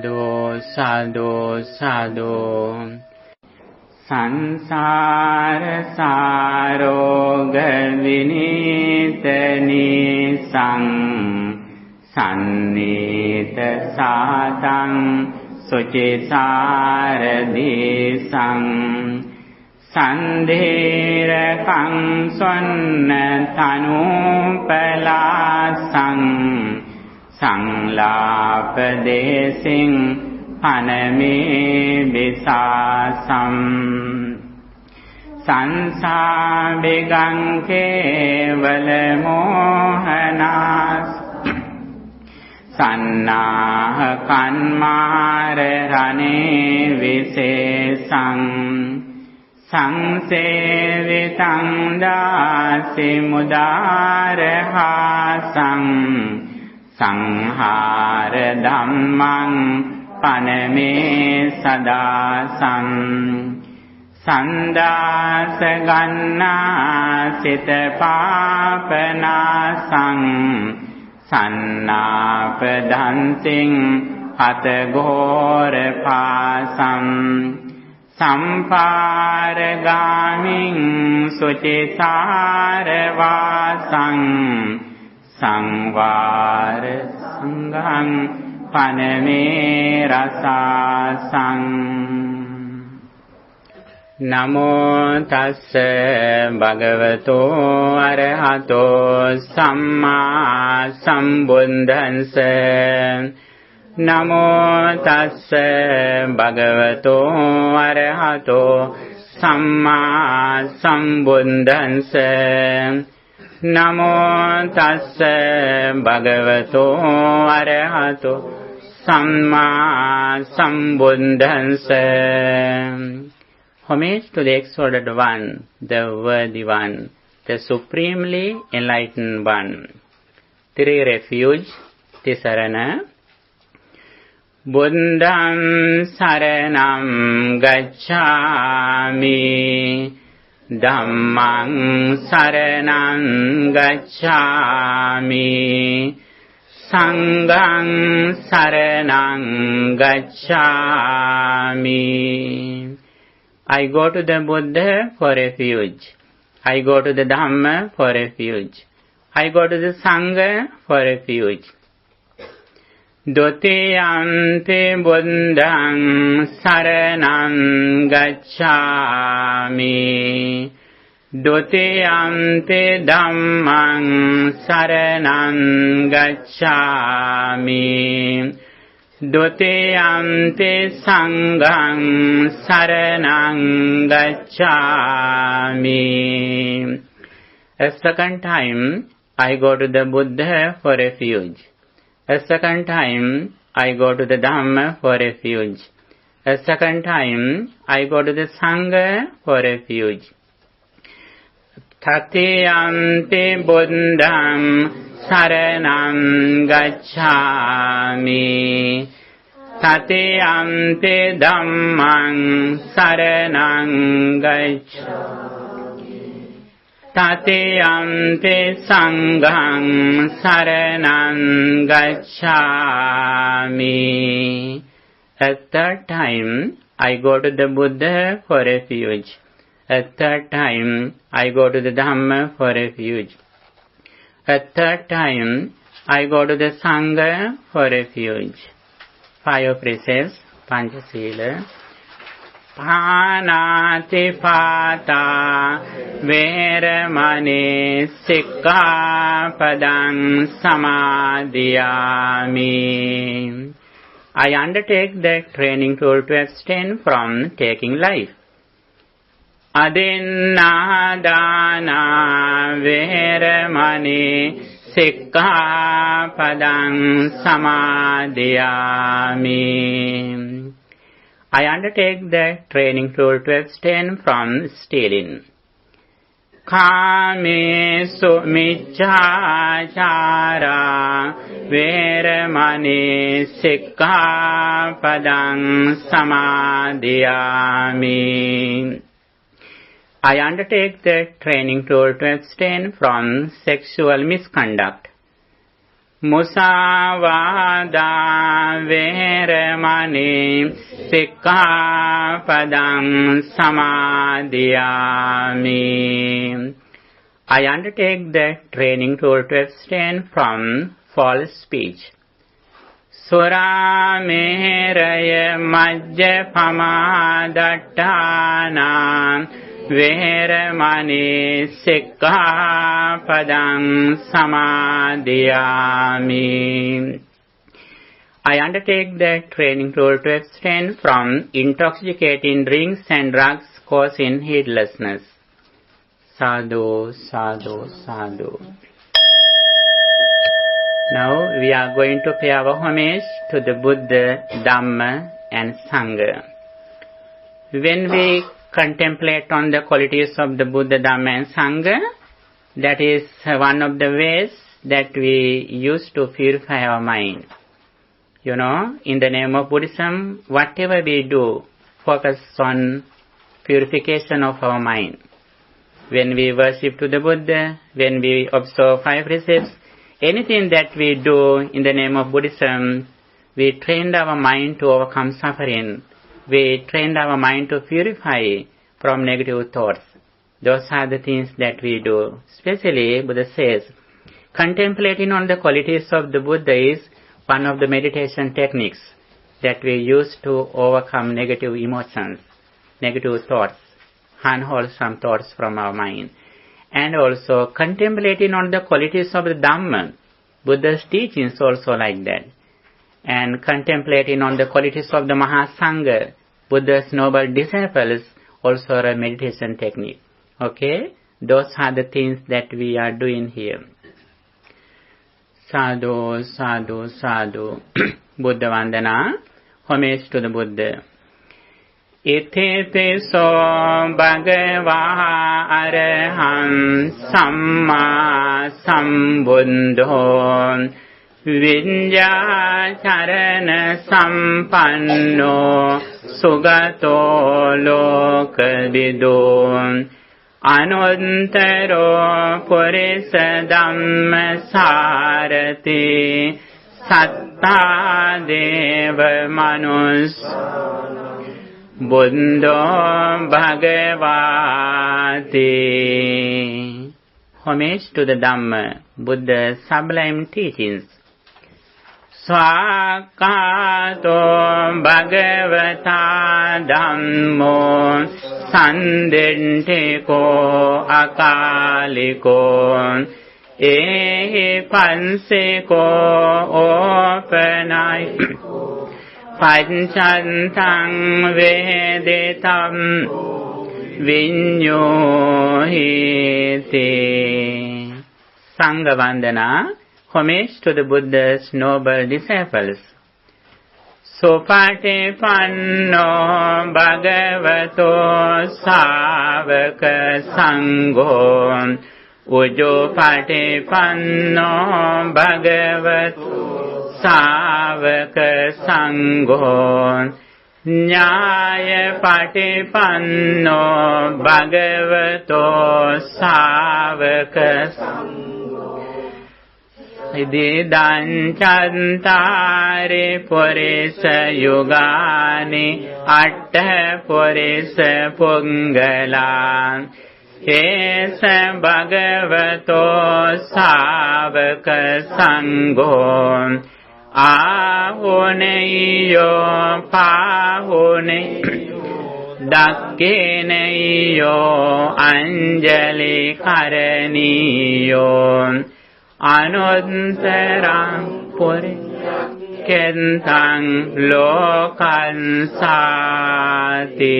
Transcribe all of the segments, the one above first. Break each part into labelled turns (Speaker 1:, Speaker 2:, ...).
Speaker 1: Sadhu, sadhu, sadhu. Sansara saroga vinita nisang sannita satang sucisara disang sandhirakang swanna tanupalasang sanglapadesing paname bisasam sansabigang kevala mohanas sannaha kanmara rane visesang sangsevitang dasi mudarahasang sanghara dhammang paname sadasam sandasa ganna sita papanasang sannapadhansing hatagora pasam samparagamin sucisaravasang sangvara sanghang paname rasasang Namo tassa bhagavato arahato samma sambuddhassa Namo tassa bhagavato arahato samma sambuddhassa Namo tassa bhagavato arahato samma sambuddhassa Homage to the exalted one, the worthy one, the supremely enlightened one. Three refuge, Tisarana. Buddham saranam gacchami, Dhammang saranam gacchami, Sanghang saranam gacchami. I go to the Buddha for refuge. I go to the Dhamma for refuge. I go to the Sangha for refuge. Dutiyampi Buddhang saranam gacchami. Dutiyampi Dhammang saranam gacchami. Dutiyampi sanghang saranang gacchami. A second time, I go to the Buddha for refuge. A second time, I go to the Dhamma for refuge. A second time, I go to the Sangha for refuge. Tatiyampi Buddham saranam gacchami. Tatiyampi dhammang saranam gacchami. Tatiyampi sanghang saranam gacchami. A third time, I go to the Buddha for refuge. A third time, I go to the Dhamma for refuge. A third time, I go to the Sangha for refuge. 5 precepts, Panchasila. Panatipata veramani sikkapadang samadhiyami. I undertake the training tool to abstain from taking life. Adinādāna veramani sikkapadang samadhiyami. I undertake the training tool to abstain from stealing. Kāmesu micchāchāra veramani sikkapadang samadhiyami. I undertake the training tool to abstain from sexual misconduct. Musavada Veramani Sikkhapadam Samadhiyami. I undertake the training to abstain from false speech. Sura Mehraya Majjapama Dattana Veramani Sikkhapadam Samadhiyami. I undertake the training to abstain from intoxicating drinks and drugs causing heedlessness. Sadhu, sadhu, sadhu. Now we are going to pay our homage to the Buddha, Dhamma and Sangha. When we contemplate on the qualities of the Buddha, Dhamma and Sangha, that is one of the ways that we use to purify our mind. You know, in the name of Buddhism, whatever we do, focus on purification of our mind. When we worship to the Buddha, when we observe 5 precepts, anything that we do in the name of Buddhism, we train our mind to overcome suffering. We train our mind to purify from negative thoughts. Those are the things that we do. Especially, Buddha says, contemplating on the qualities of the Buddha is one of the meditation techniques that we use to overcome negative emotions, negative thoughts, unwholesome thoughts from our mind. And also contemplating on the qualities of the Dhamma, Buddha's teachings also like that. And contemplating on the qualities of the Mahasangha, Buddha's noble disciples, also a meditation technique. Okay? Those are the things that we are doing here. Sadhu, sadhu, sadhu. Buddha Vandana, homage to the Buddha. Itipiso bhagava araham samma sambuddho vinja charana sampanno sugato lokavido anuntaro purisa dhamma sarati satta deva manus Buddha Bhagavati. Homage to the Dhamma, Buddha's sublime teachings. Swakato Bhagavata Dhammo Sandintiko Akaliko Ehi Pansiko Opanai Panchantang Vedetam Vinyohiti. Sangha Vandana, homage to the Buddha's noble disciples. Supatipanno Bhagavato Savaka Sangho Ujupatipanno Bhagavato Savaka Sangho Nyaya Patipanno Bhagavato Savaka Sangho Siddhan Chantari Purisa Yugani Atta Purisa Pungalan Esa Bhagavato Savaka Sangho Ahuneyo Pahuneyo Dakkineyo Anjali Karaniyo Anuntaram Puri Kentang Lokan Sati.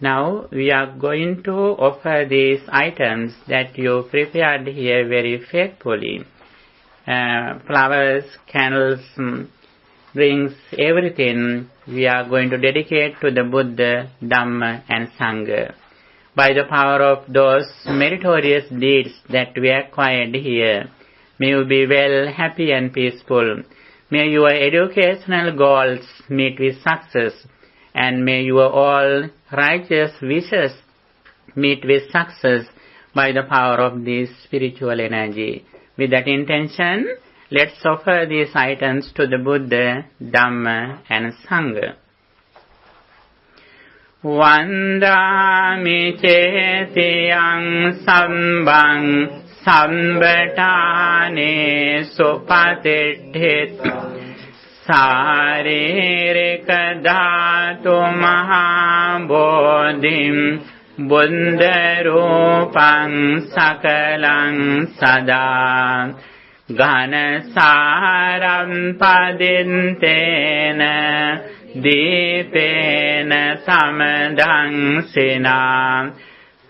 Speaker 1: Now we are going to offer these items that you prepared here very faithfully. Flowers, candles, drinks, everything we are going to dedicate to the Buddha, Dhamma and Sangha. By the power of those meritorious deeds that we acquired here, may you be well, happy and peaceful. May your educational goals meet with success, and may your all righteous wishes meet with success by the power of this spiritual energy. With that intention, let's offer these items to the Buddha, Dhamma and Sangha. Vandami cetiyang sambang sambatane supatithit saririka dhatu mahabodhim buddharupang sakalang sada ghanasaram padintena dipena samadhangsina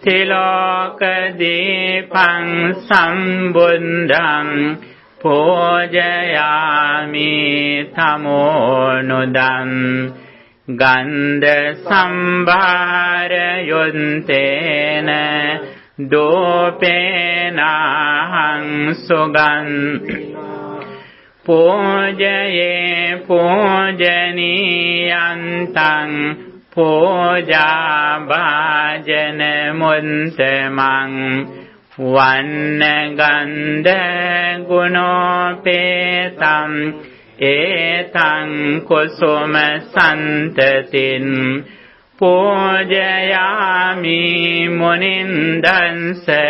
Speaker 1: tiloka dipang sambuddham pujayami tamonudam gandha sambharayontena dopenahang sugam pujaye pujaniyantang puja bhajana muntamang vannagandha gunopetam etang kusuma santatin pujayami munindansa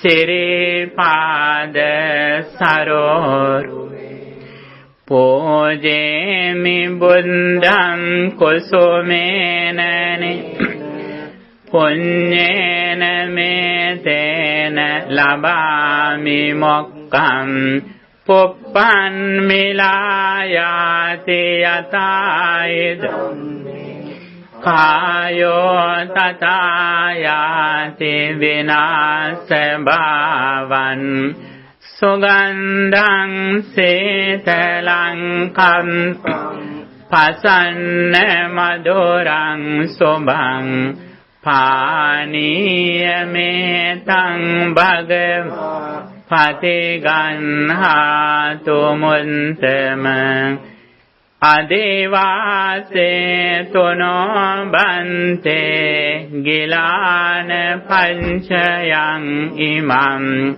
Speaker 1: siripada saror pujemi buddham kusumenani punyena metena labami mokkam puppan milayati yataidam kayo tatayati vinasabhavan sugandhang setalang kampam pasanna madurang subhang paniyametang bhagav patiganhatu muntamang adevase tuno bante gilana panchayang imam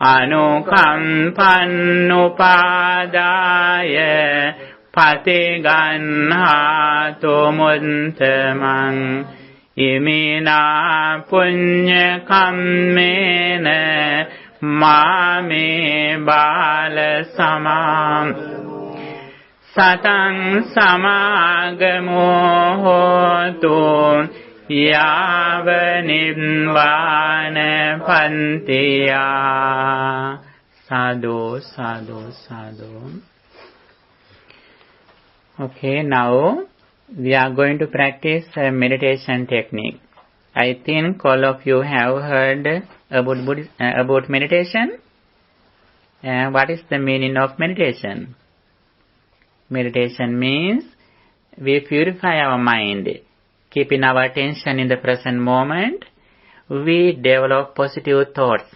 Speaker 1: anukampannupadaya patiganhatu muntamang imina punya kammena mame bala samam satang samagamo hotu yavanirvana pantiya. Sadhu, sadhu, sadhu. Okay, now we are going to practice a meditation technique. I think all of you have heard about meditation. What is the meaning of meditation? Meditation means we purify our mind, keeping our attention in the present moment. We develop positive thoughts,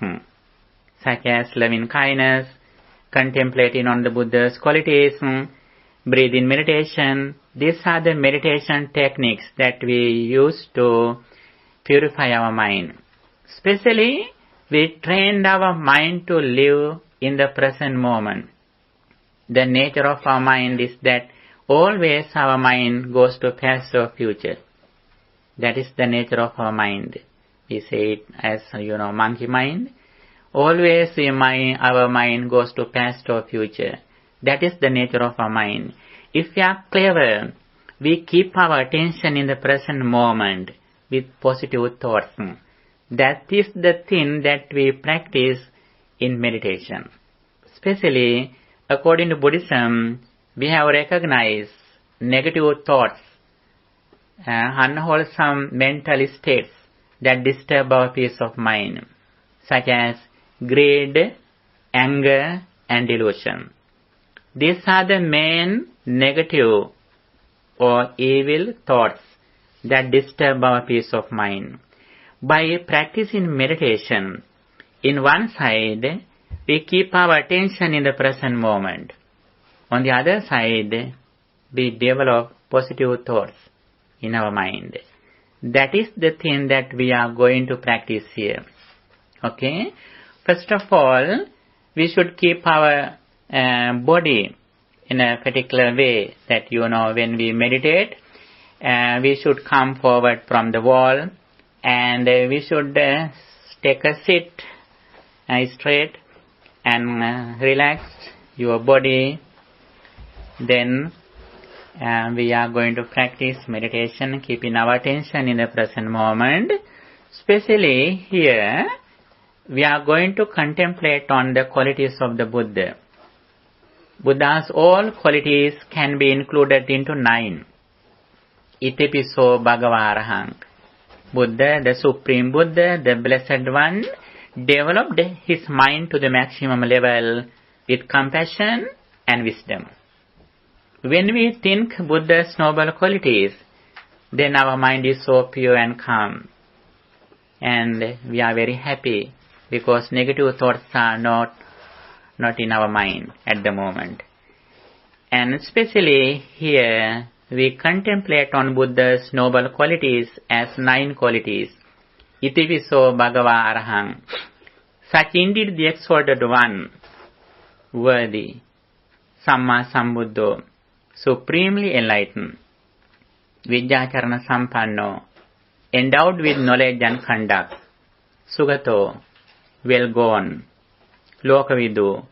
Speaker 1: such as loving kindness, contemplating on the Buddha's qualities, breathing meditation. These are the meditation techniques that we use to purify our mind. Especially, we trained our mind to live in the present moment. The nature of our mind is that always our mind goes to past or future. That is the nature of our mind. We say it as, monkey mind. Always our mind goes to past or future. That is the nature of our mind. If we are clever, we keep our attention in the present moment with positive thoughts. That is the thing that we practice in meditation. Especially, according to Buddhism, we have recognized negative thoughts, unwholesome mental states that disturb our peace of mind, such as greed, anger, and delusion. These are the main negative or evil thoughts that disturb our peace of mind. By practicing meditation, in one side, we keep our attention in the present moment. On the other side, we develop positive thoughts in our mind. That is the thing that we are going to practice here. Okay? First of all, we should keep our body in a particular way that, when we meditate, we should come forward from the wall and we should take a sit straight and relax your body. Then we are going to practice meditation, keeping our attention in the present moment. Especially here, we are going to contemplate on the qualities of the Buddha. Buddha's all qualities can be included into 9. Itipiso Bhagavarahang. Buddha, the Supreme Buddha, the Blessed One, developed his mind to the maximum level with compassion and wisdom. When we think Buddha's noble qualities, then our mind is so pure and calm. And we are very happy because negative thoughts are not in our mind at the moment. And especially here, we contemplate on Buddha's noble qualities as 9 qualities. Itiviso Bhagava Arahang. Such indeed the exalted one, worthy, Samma Sambuddho, supremely enlightened, Vijjacharana Sampanno, endowed with knowledge and conduct, Sugato, well gone, Lokavidu,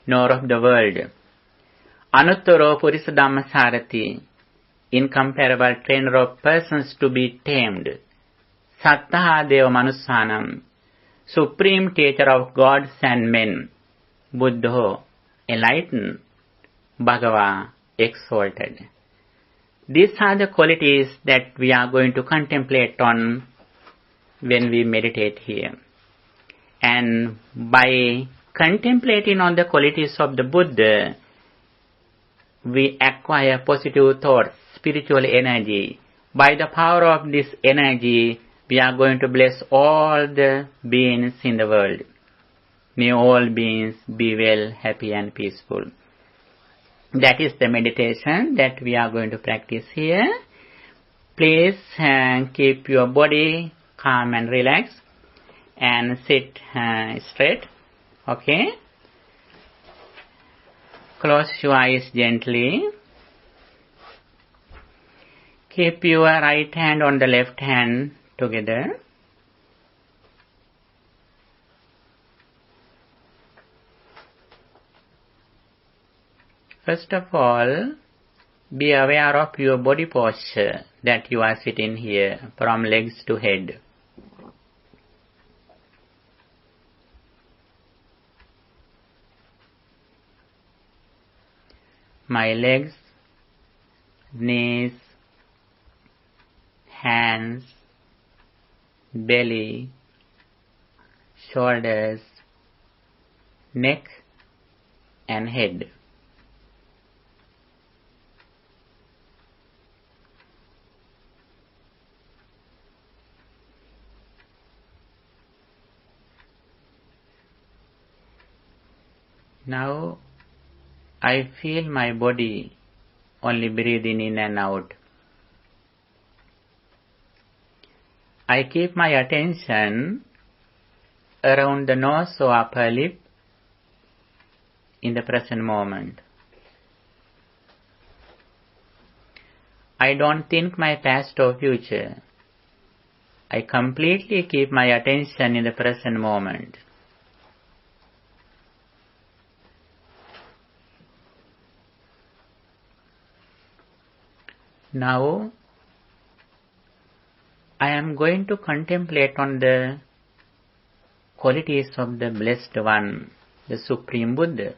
Speaker 1: knower of the world, Anuttaro Purisa Dhamma Sarati, incomparable trainer of persons to be tamed, Sattaha Deva Manussanam, supreme teacher of gods and men, Buddho, enlightened, Bhagava, exalted. These are the qualities that we are going to contemplate on when we meditate here. And by contemplating on the qualities of the Buddha, we acquire positive thoughts, spiritual energy. By the power of this energy, we are going to bless all the beings in the world. May all beings be well, happy and peaceful. That is the meditation that we are going to practice here. Please keep your body calm and relaxed and sit straight. Okay? Close your eyes gently. Keep your right hand on the left hand together. First of all, be aware of your body posture that you are sitting here from legs to head. My legs, knees, hands, belly, shoulders, neck and head. Now, I feel my body only breathing in and out. I keep my attention around the nose or upper lip in the present moment. I don't think my past or future. I completely keep my attention in the present moment. Now, I am going to contemplate on the qualities of the Blessed One, the Supreme Buddha.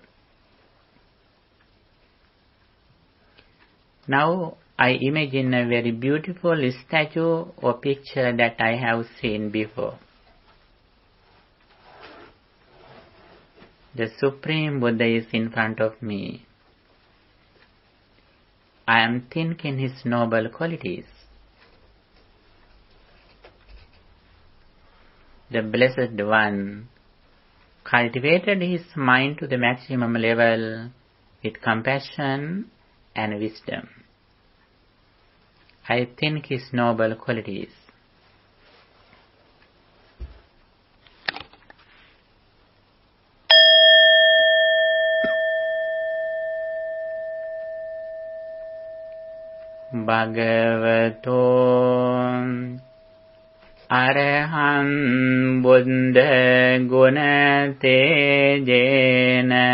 Speaker 1: Now, I imagine a very beautiful statue or picture that I have seen before. The Supreme Buddha is in front of me. I am thinking his noble qualities. The Blessed One cultivated his mind to the maximum level with compassion and wisdom. I think his noble qualities. Bhagavato Araham Buddha Guna Tejena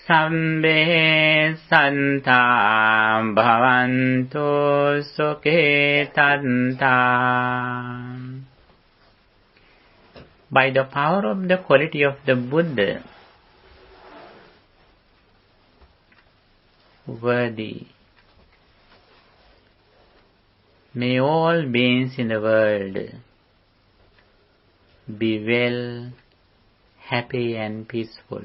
Speaker 1: Sambe Santa Bhavantu Sukhetanta. By the power of the quality of the Buddha, worthy, may all beings in the world be well, happy and peaceful.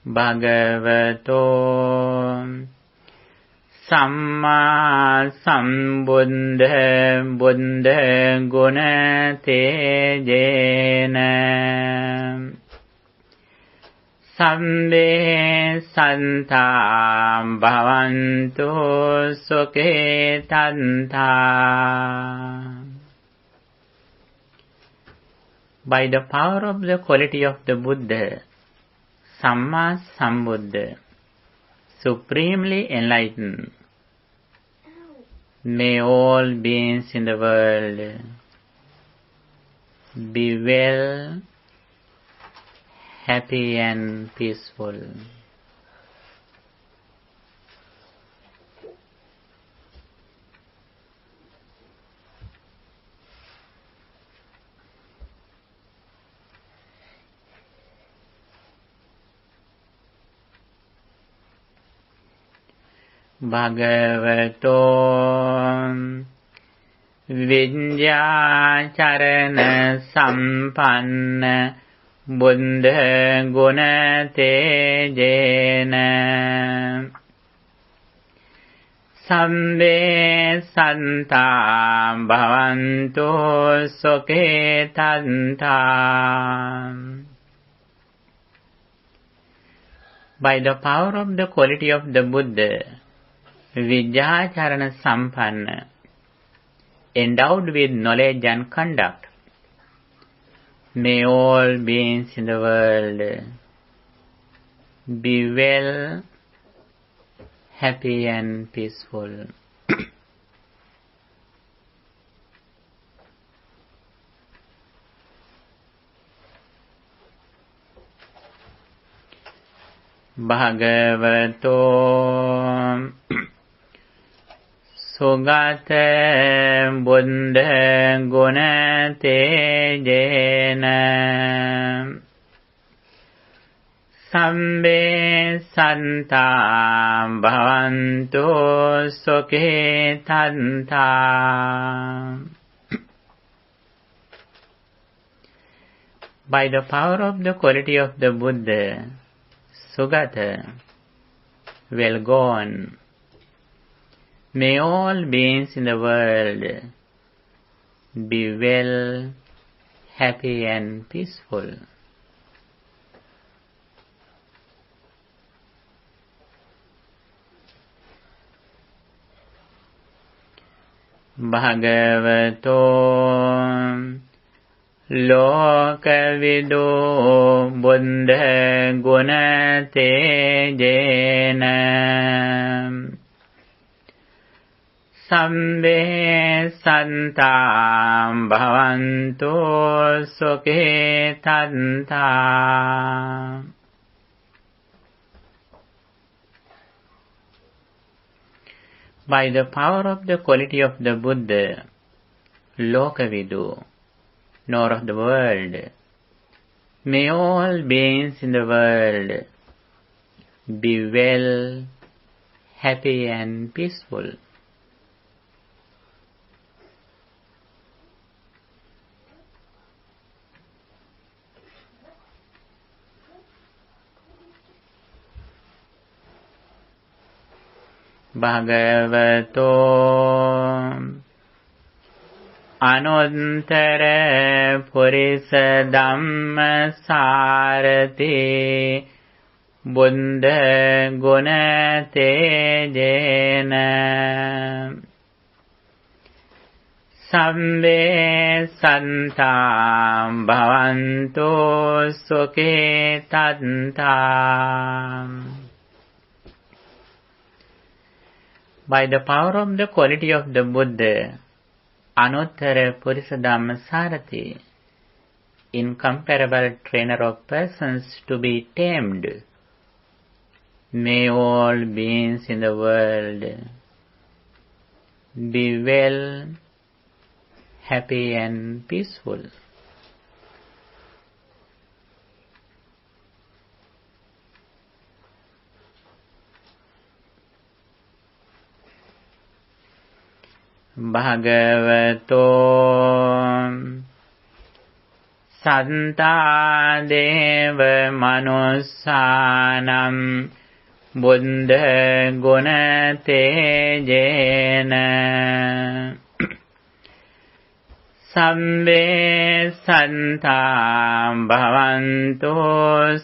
Speaker 1: Bhagavato Samma Sambuddha Buddha Guna Tejena Sambe Santa Bhavantu Sukhetanta. By the power of the quality of the Buddha, Samma Sambuddha, supremely enlightened, may all beings in the world be well, happy and peaceful. Bhagavato Vidyacharana Sampanna Buddha Guna Tejena Sambe Santa Bhavantu Sukhetanta. By the power of the quality of the Buddha, Vidyacharana Sampanna, endowed with knowledge and conduct, may all beings in the world be well, happy and peaceful. Bhagavato Sugata Buddha Guna Tejena Sambe Santa Bhavantu Sukhetanta. By the power of the quality of the Buddha, Sugata, well gone, may all beings in the world be well, happy and peaceful. Bhagavato Lokavidu Buddha Guna Tejena Sambe Santa Bhavantu Sukhetanta. By the power of the quality of the Buddha, Lokavidu, nor of the world, may all beings in the world be well, happy and peaceful. Bhagavato Anuttara Purisa Dhamma Sarati Buddha Guna Tejena Sambe santam bhavantu sukhe tantam. By the power of the quality of the Buddha, Anuttara Purisa Dhamma Sarathi, incomparable trainer of persons to be tamed, may all beings in the world be well, happy and peaceful. Bhagavato Santa Deva Manussanam Buddha Guna Tejena Sambe Santam Bhavantu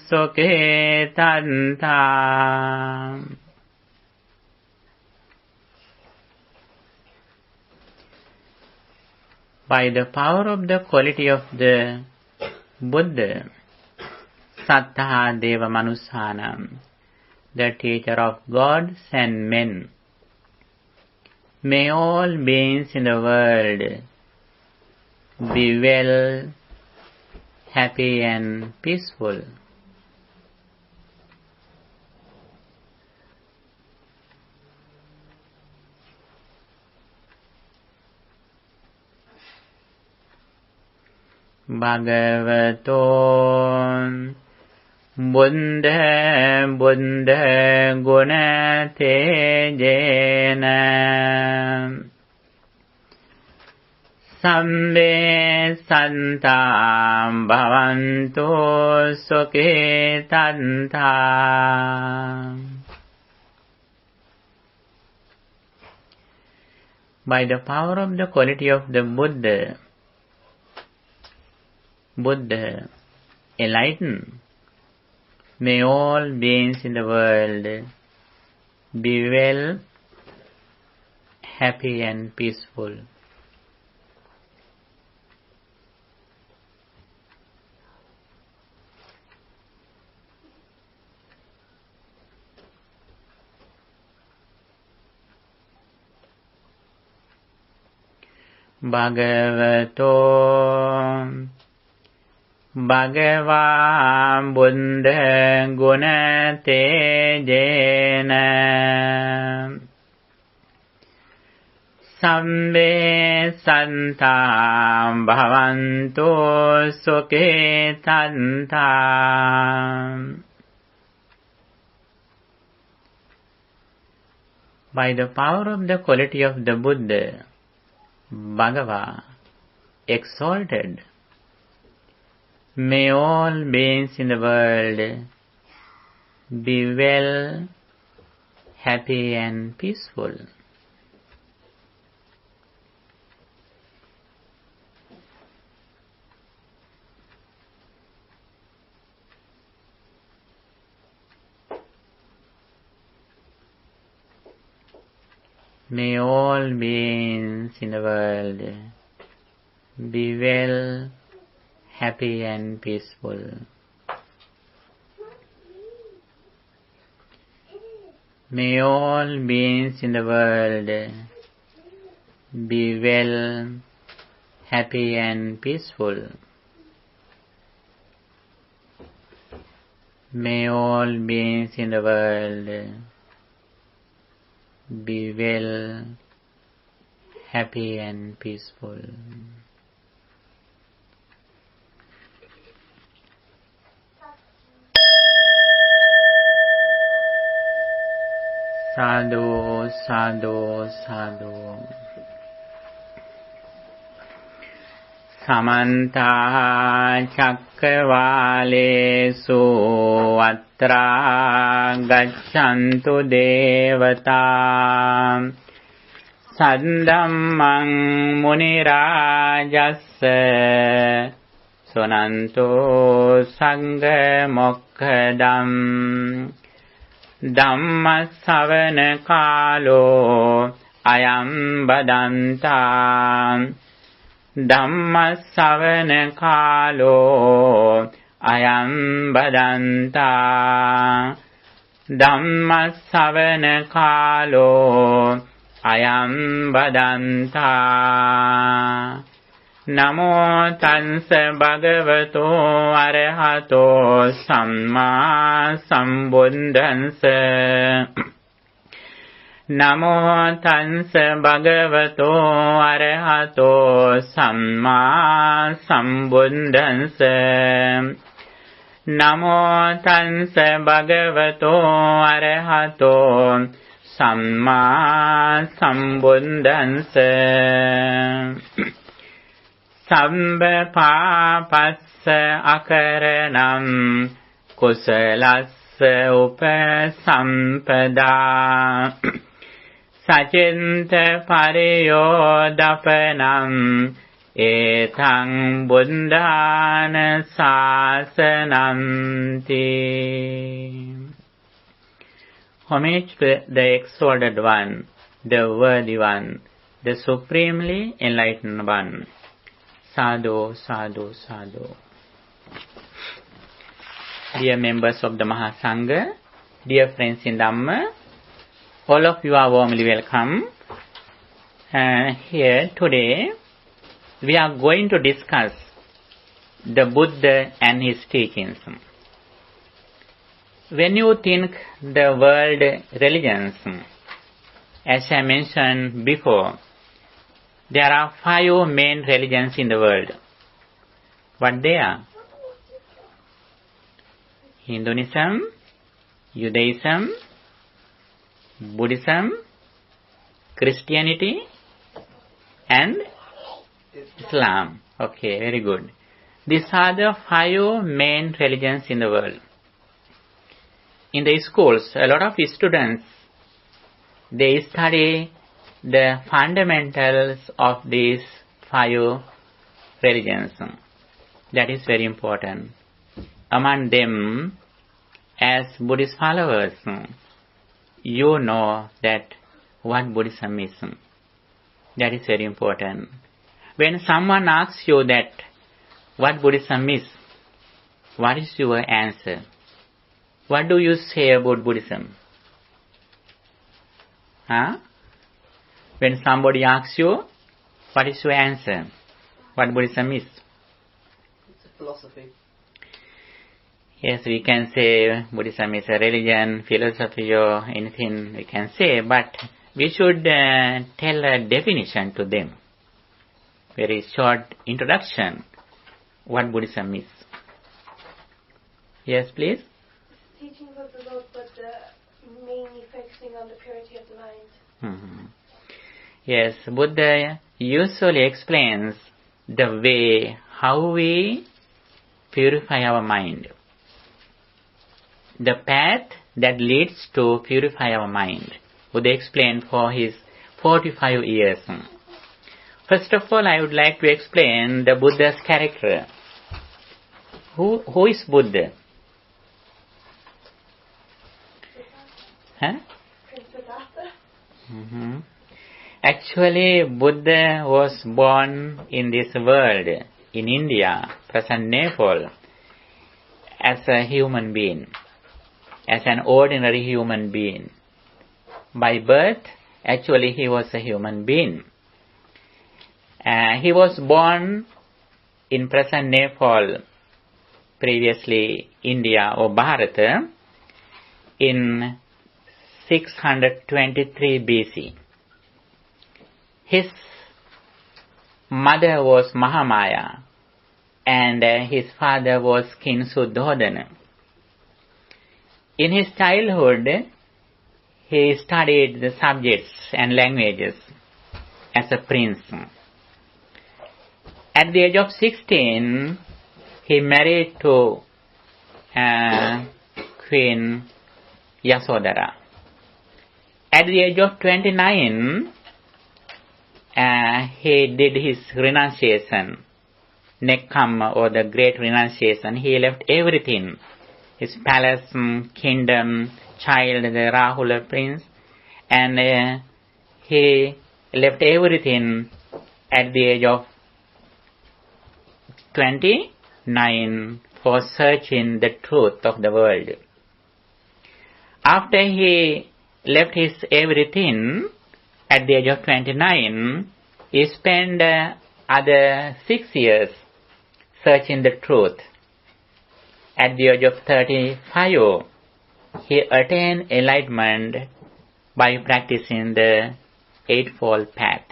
Speaker 1: Sukhe Tantam. By the power of the quality of the Buddha, Sattha Deva Manussanam, the teacher of gods and men, may all beings in the world be well, happy and peaceful. Bhagavato Buddha Buddha Guna Tejena Sambe Santam Bhavantu Sukhe Tantam. By the power of the quality of the Buddha, enlighten, may all beings in the world be well, happy and peaceful. Bhagavato Bhagavan Buddha Guna Tejena Sambe Santam Bhavantu Sukhe Tantam. By the power of the quality of the Buddha, Bhagava, exalted, may all beings in the world be well, happy and peaceful. May all beings in the world be well, happy and peaceful. May all beings in the world be well, happy and peaceful. May all beings in the world be well, happy and peaceful. Sadhu, sadhu, sadhu. Samanta Chakravalesu Atra Gacchantu Devata Saddhammang Munirajassa Sunanto Sangha Mokkadam Dhammasavana Kalo Ayam Badanta Dhammasavana kalo ayam badanta. Dhammasavana kalo ayam badanta. Namo tansa bhagavato arahato samma sambuddhansa. Namo tansa bhagavato arahato samma sambuddhansa. Namo tansa bhagavato arahato samma sambuddhansa. Sambha papassa akaranam kusalassa upasampada. Sachinta pariyodapanam etang buddhana sasananti. Homage to the exalted one, the worthy one, the supremely enlightened one. Sadhu, sadhu, sadhu. Dear members of the Mahasangha, dear friends in Dhamma, all of you are warmly welcome. Here today, we are going to discuss the Buddha and his teachings. When you think the world religions, as I mentioned before, there are 5 main religions in the world. What they are? Hinduism, Judaism, Buddhism, Christianity, and Islam. Okay, very good. These are the 5 main religions in the world. In the schools, a lot of students, they study the fundamentals of these 5 religions. That is very important. Among them, as Buddhist followers, you know that what Buddhism is. That is very important. When someone asks you that what Buddhism is, what is your answer? What do you say about Buddhism? When somebody asks you, what is your answer? What Buddhism is?
Speaker 2: It's a philosophy.
Speaker 1: Yes, we can say Buddhism is a religion, philosophy, or anything we can say, but we should tell a definition to them. Very short introduction. What Buddhism is. Yes, please.
Speaker 3: It's teachings of the Lord Buddha, mainly focusing on the purity of the mind.
Speaker 1: Mm-hmm. Yes, Buddha usually explains the way how we purify our mind. The path that leads to purify our mind. Buddha explained for his 45 years. First of all, I would like to explain the Buddha's character. Who is Buddha? Mm-hmm. Actually, Buddha was born in this world, in India, present Nepal, as a human being, as an ordinary human being. By birth, actually he was a human being. He was born in present Nepal, previously India or Bharata, in 623 BC. His mother was Mahamaya and his father was King Suddhodana. In his childhood, he studied the subjects and languages as a prince. At the age of 16, he married to Queen Yasodhara. At the age of 29, he did his renunciation, Nekkhamma, or the great renunciation. He left everything, his palace, kingdom, child, the Rahula prince, and he left everything at the age of 29 for searching the truth of the world. After he left his everything at the age of 29, he spent other 6 years searching the truth. At the age of 35, he attained enlightenment by practicing the Eightfold Path.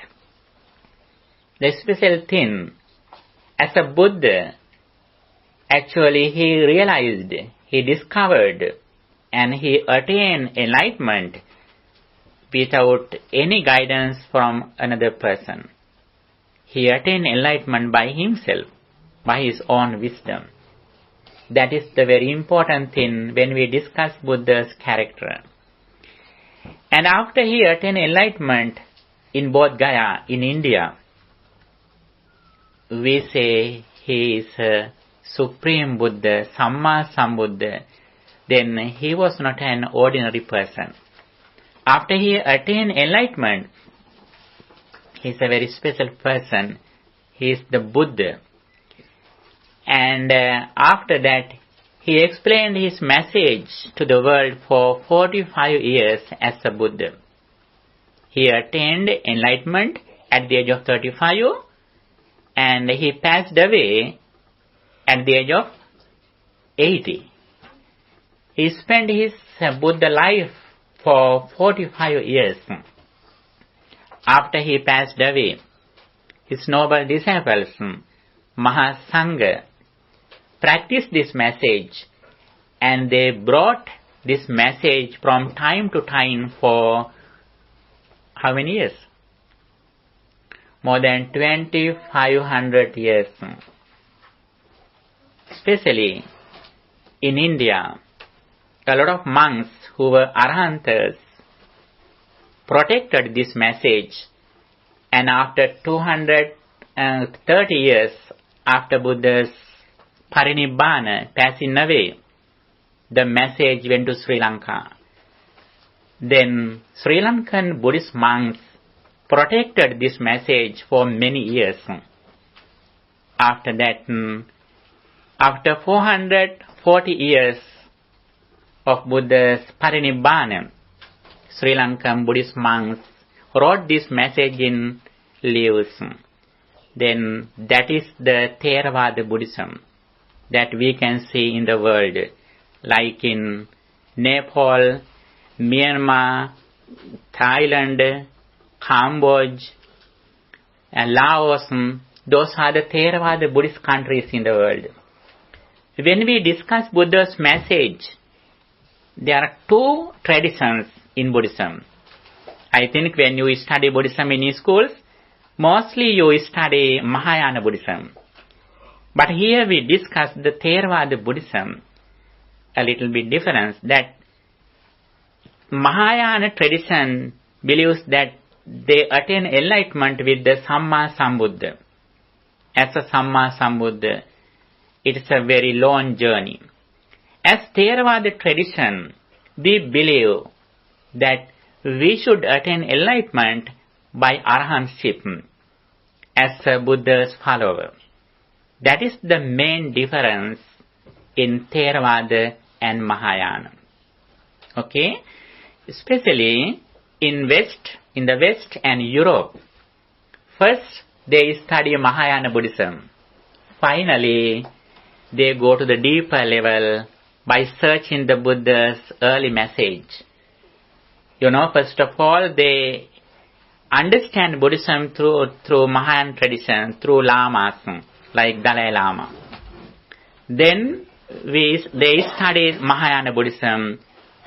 Speaker 1: The special thing, as a Buddha, actually he realized, he discovered, and he attained enlightenment without any guidance from another person. He attained enlightenment by himself, by his own wisdom. That is the very important thing when we discuss Buddha's character. And after he attained enlightenment in Bodh Gaya, in India, we say he is a Supreme Buddha, Samma Sambuddha. Then he was not an ordinary person. After he attained enlightenment, he is a very special person. He is the Buddha. And after that, he explained his message to the world for 45 years as a Buddha. He attained enlightenment at the age of 35, and he passed away at the age of 80. He spent his Buddha life for 45 years. After he passed away, his noble disciples, Sangha, practiced this message, and they brought this message from time to time for how many years? More than 2,500 years. Especially in India, a lot of monks who were Arhantas protected this message, and after 230 years after Buddha's Parinibbana, passing away, the message went to Sri Lanka. Then Sri Lankan Buddhist monks protected this message for many years. After that, after 440 years of Buddha's Parinibbana, Sri Lankan Buddhist monks wrote this message in leaves. Then that is the Theravada Buddhism that we can see in the world, like in Nepal, Myanmar, Thailand, Cambodia, and Laos. Those are the Theravada Buddhist countries in the world. When we discuss Buddha's message, there are two traditions in Buddhism. I think when you study Buddhism in schools, mostly you study Mahayana Buddhism. But here we discuss the Theravada Buddhism, a little bit different, that Mahayana tradition believes that they attain enlightenment with the Samma Sambuddha. As a Samma Sambuddha, it is a very long journey. As Theravada tradition, we believe that we should attain enlightenment by arahantship as a Buddha's follower. That is the main difference in Theravada and Mahayana. Okay? Especially in the West and Europe. First, they study Mahayana Buddhism. Finally, they go to the deeper level by searching the Buddha's early message. First of all, they understand Buddhism through Mahayana tradition, through lamas, like Dalai Lama. Then they study Mahayana Buddhism.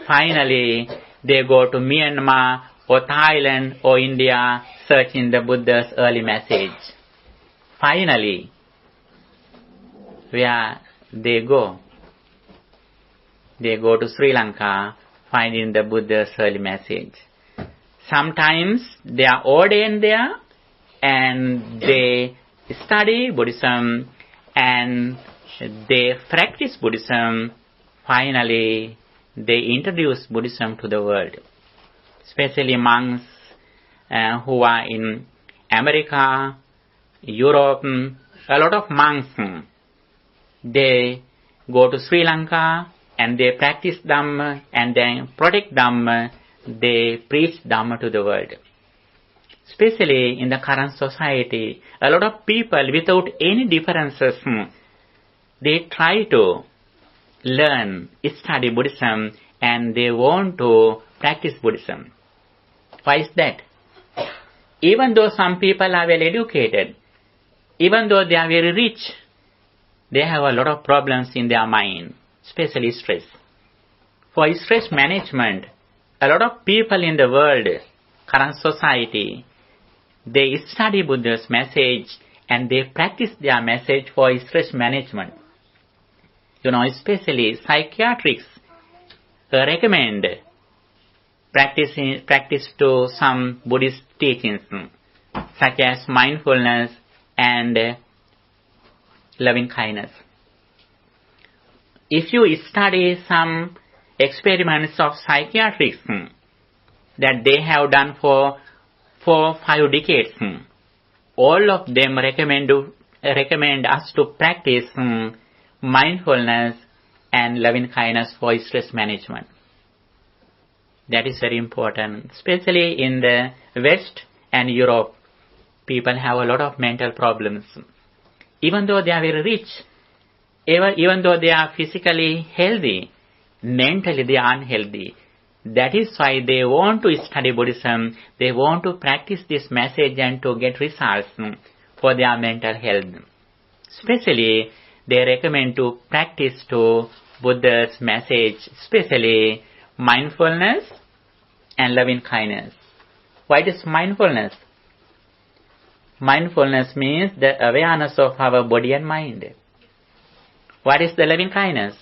Speaker 1: Finally, they go to Myanmar or Thailand or India, searching the Buddha's early message. Finally, where they go? They go to Sri Lanka, finding the Buddha's early message. Sometimes they are ordained there, and they study Buddhism, and they practice Buddhism. Finally, they introduce Buddhism to the world. Especially monks who are in America, Europe, A lot of monks, they go to Sri Lanka and they practice Dhamma and then protect Dhamma, they preach Dhamma to the world. Especially in the current society, a lot of people without any differences, they try to learn, study Buddhism and they want to practice Buddhism. Why is that? Even though some people are well educated, even though they are very rich, they have a lot of problems in their mind, especially stress. For stress management, a lot of people in the world, current society, they study Buddha's message and they practice their message for stress management. Especially psychiatrists recommend practice to some Buddhist teachings such as mindfulness and loving kindness. If you study some experiments of psychiatrists that they have done for 5 decades, all of them recommend us to practice mindfulness and loving kindness for stress management. That is very important. Especially in the West and Europe, people have a lot of mental problems. Even though they are very rich, even though they are physically healthy, mentally they are unhealthy. That is why they want to study Buddhism, they want to practice this message and to get results for their mental health. Especially, they recommend to practice to Buddha's message, especially mindfulness and loving kindness. What is mindfulness? Mindfulness means the awareness of our body and mind. What is the loving kindness?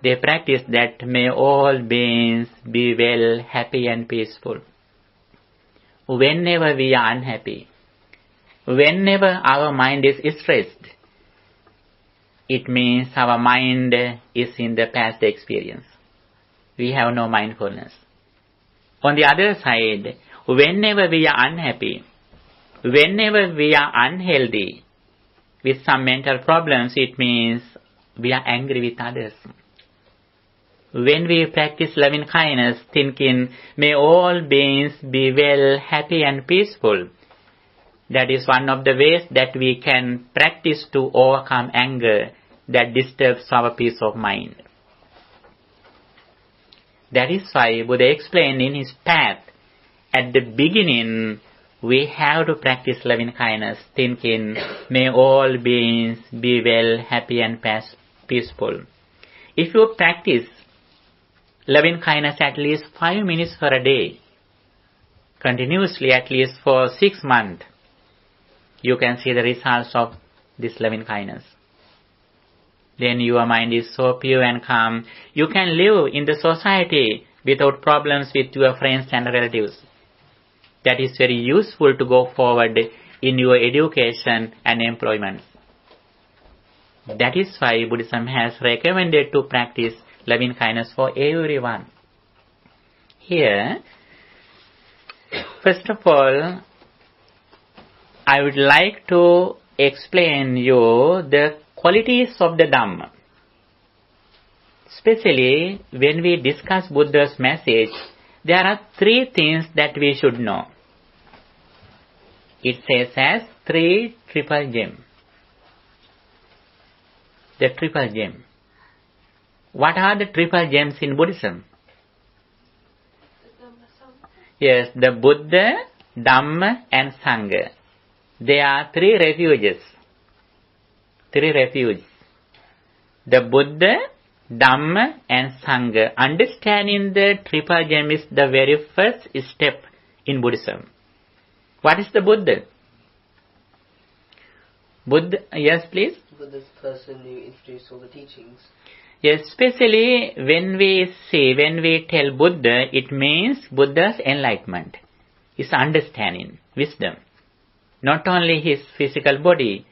Speaker 1: They practice that may all beings be well, happy and peaceful. Whenever we are unhappy, whenever our mind is stressed, it means our mind is in the past experience. We have no mindfulness. On the other side, whenever we are unhappy, whenever we are unhealthy, with some mental problems, it means we are angry with others. When we practice loving kindness, thinking, may all beings be well, happy and peaceful, that is one of the ways that we can practice to overcome anger that disturbs our peace of mind. That is why Buddha explained in his path, at the beginning, we have to practice loving kindness, thinking, may all beings be well, happy and peaceful. If you practice loving kindness at least 5 minutes for a day, continuously at least for 6 months, you can see the results of this loving kindness. Then your mind is so pure and calm. You can live in the society without problems with your friends and relatives. That is very useful to go forward in your education and employment. That is why Buddhism has recommended to practice loving kindness for everyone. Here, first of all, I would like to explain you the qualities of the Dhamma. Especially when we discuss Buddha's message, there are 3 things that we should know. It says as 3 triple gems. The triple gem. What are the triple gems in Buddhism? Yes, the Buddha, Dhamma and Sangha. There are 3 refuges. 3 refuges. The Buddha, Dhamma and Sangha. Understanding the triple gem is the very first step in Buddhism. What is the Buddha? Buddha, yes please?
Speaker 2: Buddha's person who introduced all the teachings.
Speaker 1: Yes, especially when we tell Buddha, it means Buddha's enlightenment, his understanding, wisdom. Not only his physical body.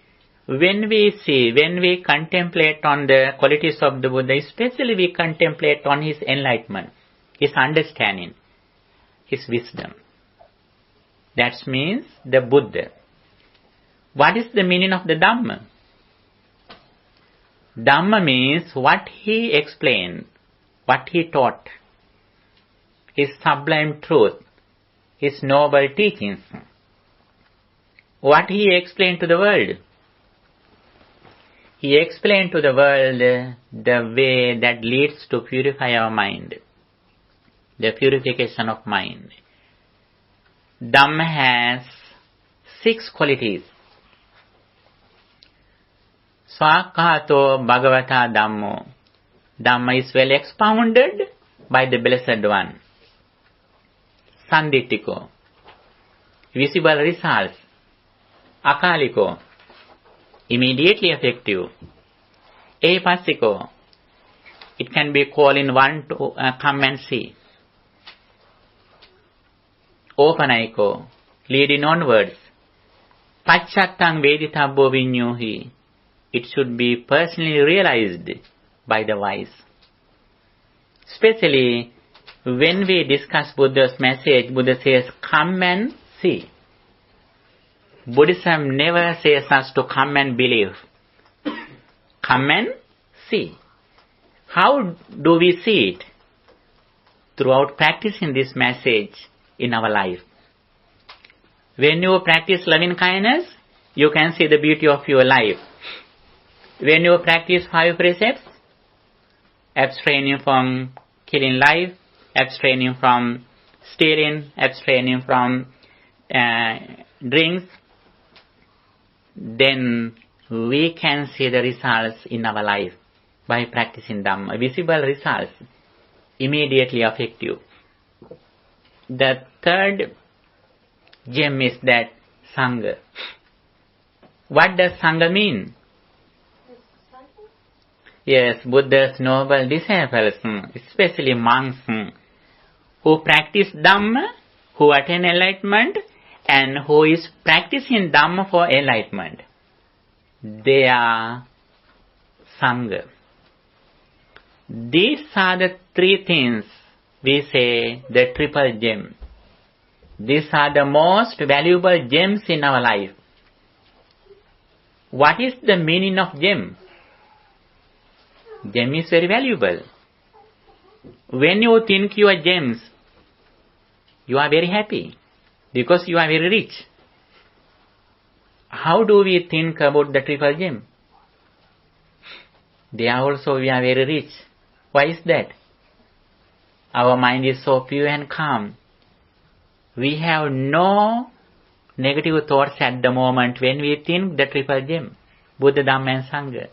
Speaker 1: When we contemplate on the qualities of the Buddha, especially we contemplate on his enlightenment, his understanding, his wisdom. That means the Buddha. What is the meaning of the Dhamma? Dhamma means what he explained, what he taught, his sublime truth, his noble teachings. What he explained to the world? He explained to the world the way that leads to purify our mind, the purification of mind. Dhamma has 6 qualities. Swakato Bhagavata Dhammo. Dhamma is well expounded by the Blessed One. Sanditiko. Visible results. Akaliko. Immediately effective. Epassiko. It can be called in one to come and see. Opanaiko. Leading onwards. Pachattang Veditabbo Vinyuhi. It should be personally realized by the wise. Especially when we discuss Buddha's message, Buddha says, come and see. Buddhism never says us to come and believe. Come and see. How do we see it? Throughout practicing this message in our life. When you practice loving kindness, you can see the beauty of your life. When you practice 5 precepts, abstaining from killing life, abstaining from stealing, abstaining from drinks, then we can see the results in our life by practicing Dhamma. Visible results, immediately effective. The third gem is that Sangha. What does Sangha mean? Yes, Buddha's noble disciples, especially monks, who practice Dhamma, who attain enlightenment, and who is practicing Dhamma for enlightenment. They are Sangha. These are the 3 things we say the triple gem. These are the most valuable gems in our life. What is the meaning of gem? Gem is very valuable. When you think you are gems, you are very happy because you are very rich. How do we think about the triple gem? There also we are very rich. Why is that? Our mind is so pure and calm. We have no negative thoughts at the moment when we think the triple gem, Buddha, Dhamma and Sangha.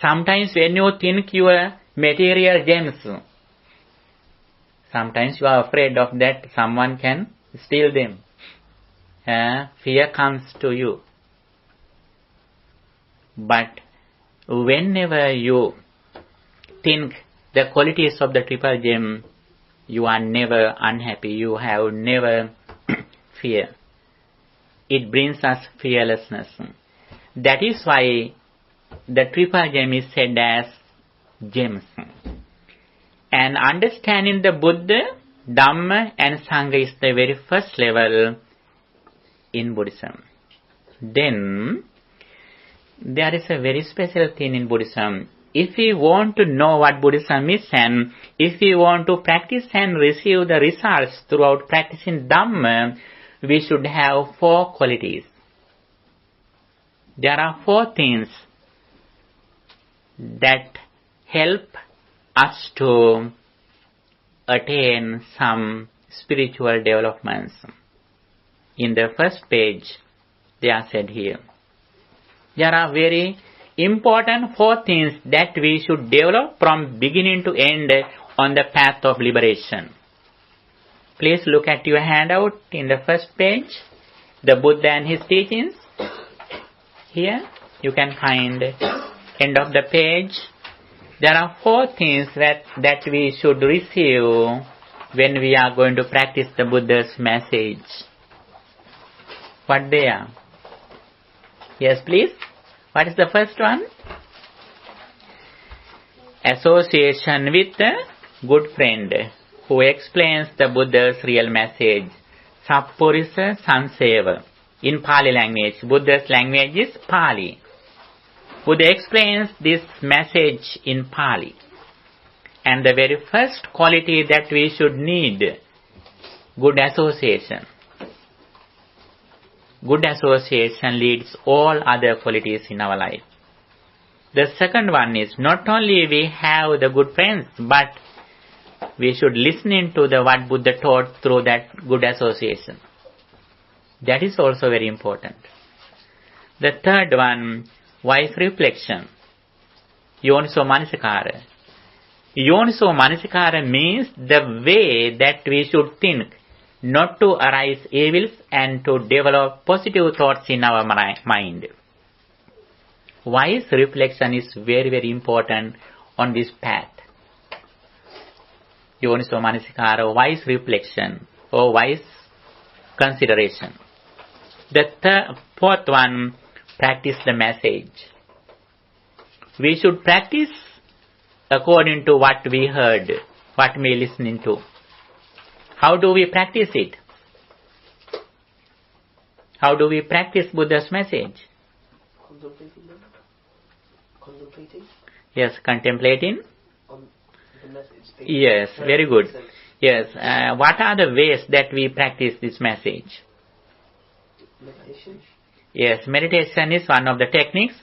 Speaker 1: Sometimes when you think your material gems, sometimes you are afraid of that someone can steal them. Fear comes to you. But whenever you think the qualities of the triple gem, you are never unhappy. You have never fear. It brings us fearlessness. That is why the triple gem is said as gems. And understanding the Buddha, Dhamma and Sangha is the very first level in Buddhism. Then, there is a very special thing in Buddhism. If we want to know what Buddhism is and if we want to practice and receive the results throughout practicing Dhamma, we should have 4 qualities. There are 4 things that help us to attain some spiritual developments. In the first page, they are said here. There are very important 4 things that we should develop from beginning to end on the path of liberation. Please look at your handout in the first page, the Buddha and his teachings. Here you can find end of the page. There are 4 things that we should receive when we are going to practice the Buddha's message. What they are? Yes, please. What is the first one? Association with a good friend who explains the Buddha's real message. Sappurisa Sanseva. in Pali language. Buddha's language is Pali. Buddha explains this message in Pali. And the very first quality that we should need, good association. Good association leads all other qualities in our life. The second one is not only we have the good friends, but we should listen into what Buddha taught through that good association. That is also very important. The third one, wise reflection. Yoniso Manasikara. Yoniso Manasikara means the way that we should think, not to arise evils and to develop positive thoughts in our mind. Wise reflection is very, very important on this path. Yoniso Manasikara, wise reflection or wise consideration. The fourth one, practice the message. We should practice according to what we heard, what we listening to. How do we practice it? How do we practice Buddha's message?
Speaker 2: Contemplating?
Speaker 1: Yes, contemplating.
Speaker 2: On the message.
Speaker 1: Yes, very good. Yes, what are the ways that we practice this message?
Speaker 2: Meditation?
Speaker 1: Yes, meditation is one of the techniques.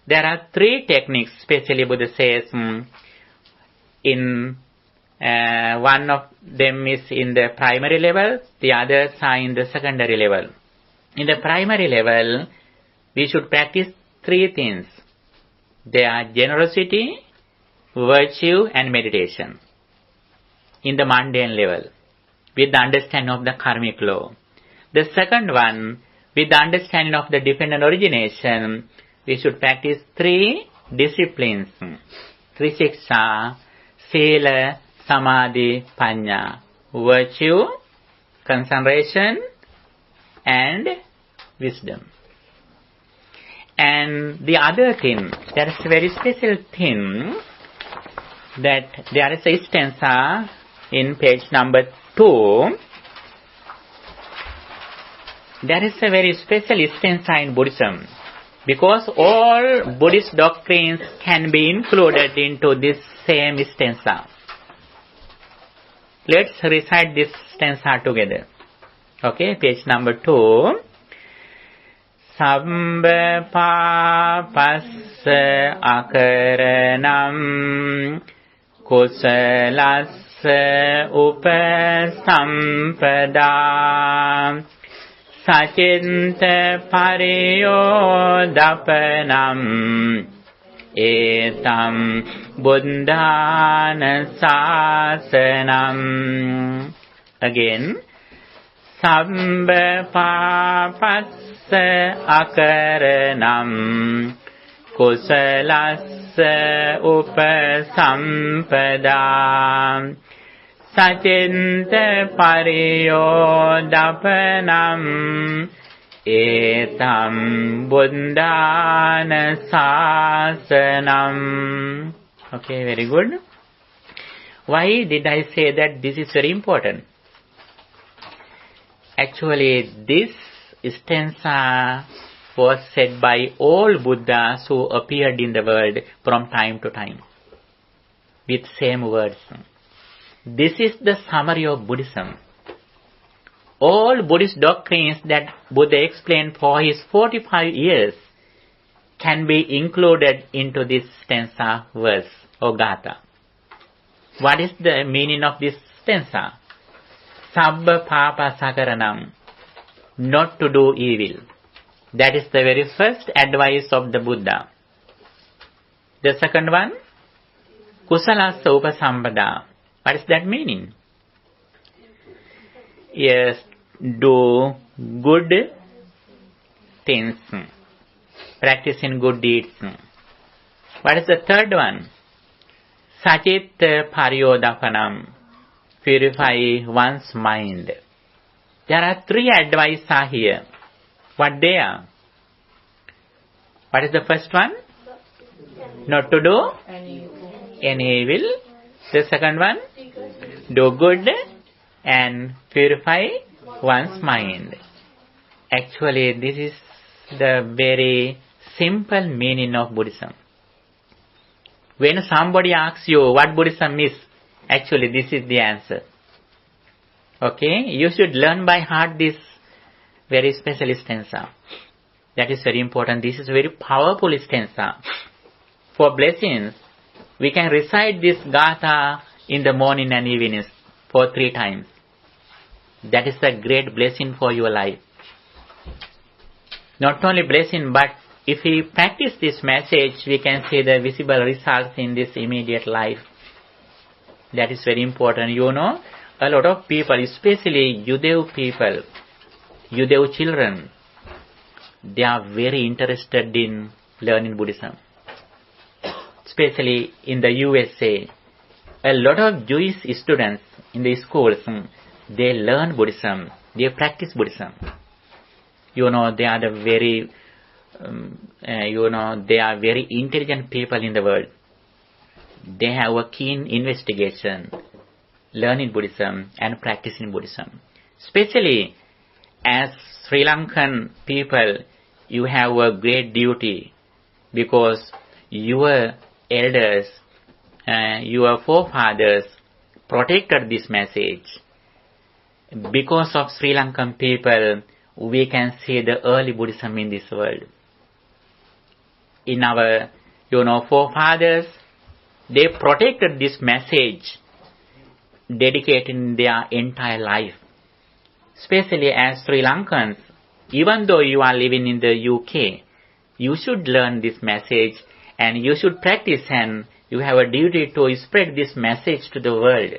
Speaker 1: There are 3 techniques, especially Buddha says, in one of them is in the primary level, the others are in the secondary level. In the primary level, we should practice 3 things. They are generosity, virtue and meditation. In the mundane level, with the understanding of the karmic law. The second one, with the understanding of the dependent origination, we should practice 3 disciplines. Trisiksha, Sila, Samadhi, Panya. Virtue, concentration, and wisdom. And the other thing, there is a very special thing, that there is a stanza in page number 2. There is a very special stanza in Buddhism, because all Buddhist doctrines can be included into this same stanza. Let's recite this stanza together. Okay, page number 2. Sambha papassa akaranam kusalassa upasampada Sachinta pariyodapanam etam buddhana sasanam. Again, sambha papassa akaranam kusalassa upasampada Sachinta pariyodapanam etam buddhana sasanam. Okay, very good. Why did I say that this is very important? Actually, this stanza was said by all Buddhas who appeared in the world from time to time with same words. This is the summary of Buddhism. All Buddhist doctrines that Buddha explained for his 45 years can be included into this stanza verse or gatha. What is the meaning of this stanza? Sabbha papa sakaranam, not to do evil. That is the very first advice of the Buddha. The second one, kusalassa upasampada. What is that meaning? Yes, do good things, practicing good deeds. What is the third one? Sachit pariyodapanam, purify one's mind. There are 3 advices here. What they are? What is the first one? Not to do any evil. The second one, do good and purify one's mind. Actually, this is the very simple meaning of Buddhism. When somebody asks you what Buddhism is, actually this is the answer. Okay? You should learn by heart this very special stanza. That is very important. This is a very powerful stanza. For blessings, we can recite this Gatha in the morning and evenings for 3 times. That is a great blessing for your life. Not only blessing, but if we practice this message, we can see the visible results in this immediate life. That is very important. You know, a lot of people, especially Yudev people, Yudev children, they are very interested in learning Buddhism. Especially in the USA, a lot of Jewish students in the schools, they learn Buddhism, they practice Buddhism. You know, they are the very, they are very intelligent people in the world. They have a keen investigation, learning Buddhism and practicing Buddhism. Especially as Sri Lankan people, you have a great duty because your elders, your forefathers protected this message. Because of Sri Lankan people, we can see the early Buddhism in this world. In our, forefathers, they protected this message, dedicating their entire life. Especially as Sri Lankans, even though you are living in the UK, you should learn this message and you should practice, and you have a duty to spread this message to the world.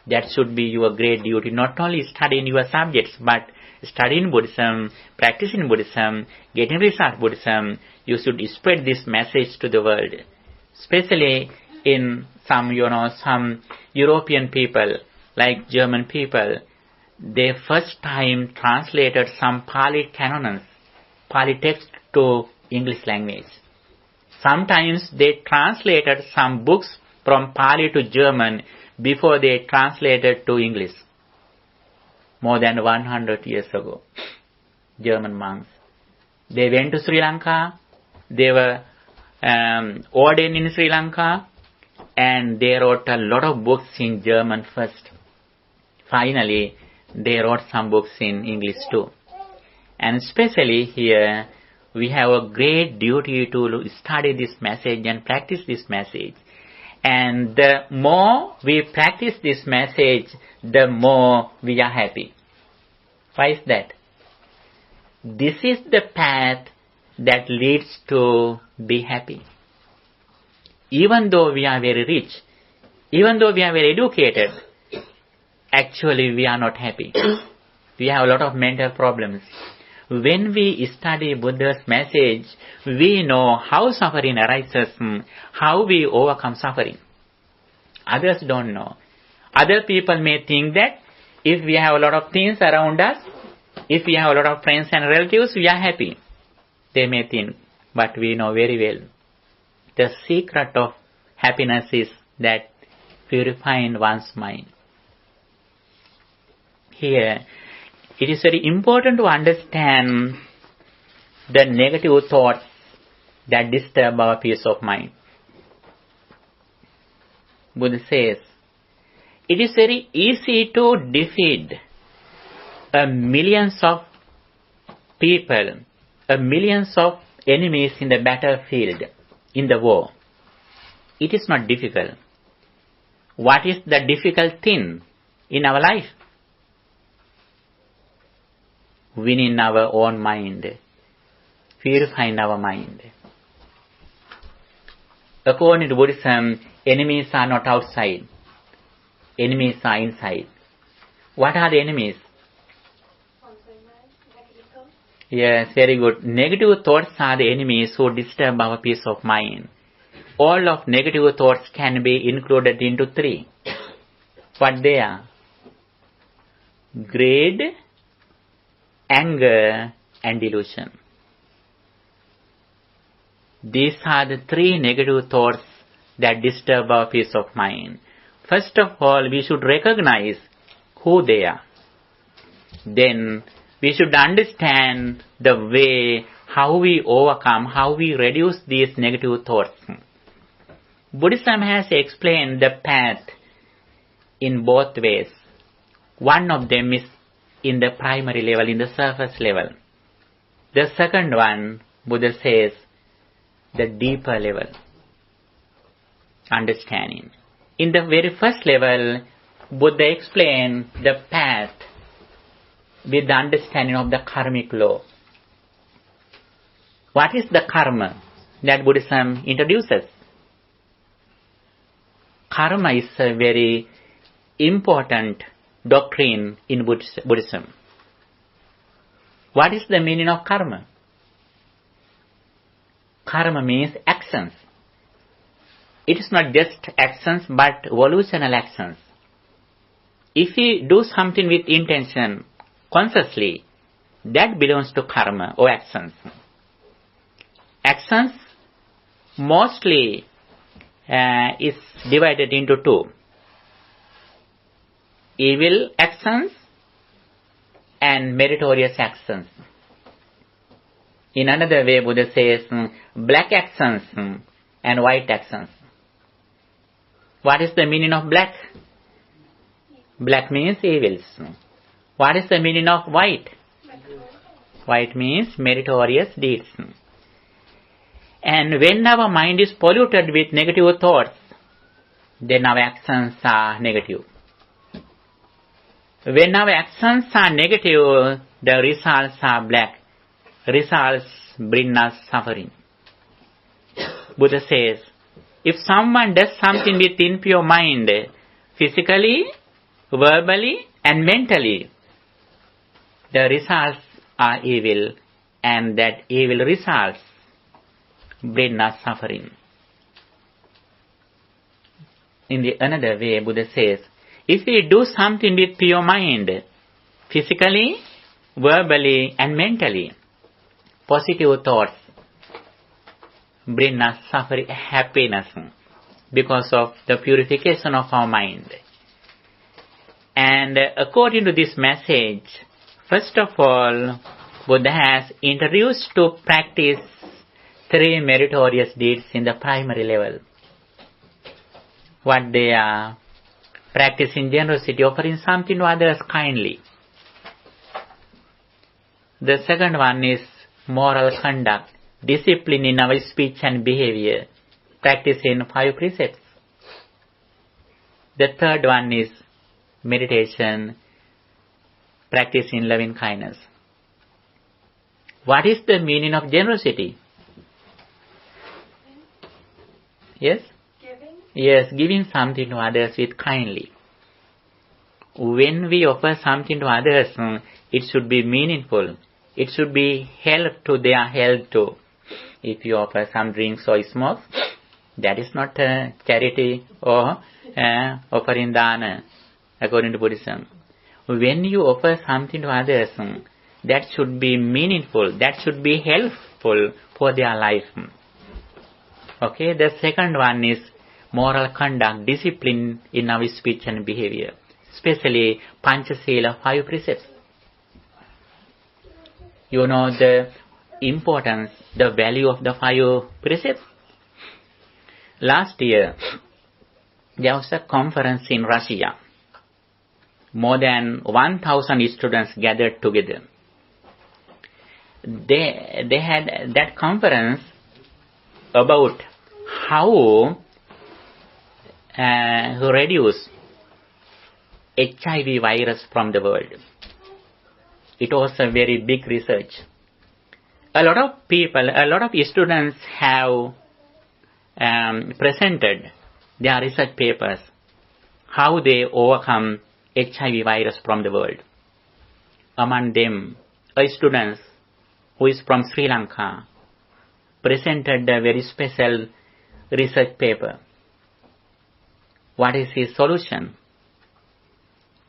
Speaker 1: That should be your great duty, not only studying your subjects, but studying Buddhism, practicing Buddhism, getting result Buddhism. You should spread this message to the world. Especially in some European people, like German people, they first time translated some Pali canons, Pali text to English language. Sometimes they translated some books from Pali to German before they translated to English. More than 100 years ago, German monks. They went to Sri Lanka, they were ordained in Sri Lanka, and they wrote a lot of books in German first. Finally, they wrote some books in English too. And especially here, we have a great duty to study this message and practice this message. And the more we practice this message, the more we are happy. Why is that? This is the path that leads to be happy. Even though we are very rich, even though we are very educated, actually we are not happy. We have a lot of mental problems. When we study Buddha's message, we know how suffering arises, how we overcome suffering. Others don't know. Other people may think that if we have a lot of things around us, if we have a lot of friends and relatives, we are happy. They may think, but we know very well. The secret of happiness is that purifying one's mind. Here, it is very important to understand the negative thoughts that disturb our peace of mind. Buddha says, it is very easy to defeat millions of people, millions of enemies in the battlefield, in the war. It is not difficult. What is the difficult thing in our life? Winning our own mind, purifying our mind. According to Buddhism, enemies are not outside. Enemies are inside. What are the enemies? Yes, very good. Negative thoughts are the enemies who disturb our peace of mind. All of negative thoughts can be included into 3. What they are? Greed, anger, and delusion. These are the 3 negative thoughts that disturb our peace of mind. First of all, we should recognize who they are. Then we should understand the way how we overcome, how we reduce these negative thoughts. Buddhism has explained the path in both ways. One of them is in the primary level, in the surface level. The second one, Buddha says, the deeper level, understanding. In the very first level, Buddha explained the path with the understanding of the karmic law. What is the karma that Buddhism introduces? Karma is a very important doctrine in Buddhism. What is the meaning of karma? Karma means actions. It is not just actions but volitional actions. If we do something with intention, consciously, that belongs to karma or actions. Actions mostly is divided into two. Evil actions and meritorious actions. In another way, Buddha says black actions and white actions. What is the meaning of black? Black means evils. What is the meaning of white? White means meritorious deeds. And when our mind is polluted with negative thoughts, then our actions are negative. When our actions are negative, the results are black. Results bring us suffering. Buddha says, if someone does something with impure mind, physically, verbally, and mentally, the results are evil, and that evil results bring us suffering. In the another way, Buddha says, if we do something with pure mind, physically, verbally, and mentally, positive thoughts bring us suffering, happiness because of the purification of our mind. And according to this message, first of all, Buddha has introduced to practice 3 meritorious deeds in the primary level. What they are: practicing generosity, offering something to others kindly. The second one is moral conduct, discipline in our speech and behavior, practicing 5 precepts. The third one is meditation, practicing loving kindness. What is the meaning of generosity? Yes?
Speaker 3: Giving?
Speaker 1: Yes, giving something to others with kindly. When we offer something to others, it should be meaningful. It should be help to their health too. If you offer some drinks or smoke, that is not charity or offering dana, according to Buddhism. When you offer something to others, that should be meaningful. That should be helpful for their life. Okay, the second one is moral conduct, discipline in our speech and behavior, especially Panchasila, 5 precepts. You know the importance, the value of the 5 precepts. Last year, there was a conference in Russia. More than 1,000 students gathered together. They had that conference about how to reduce HIV virus from the world. It was a very big research. A lot of people, a lot of students have presented their research papers, how they overcome HIV virus from the world. Among them, a student who is from Sri Lanka presented a very special research paper. What is his solution?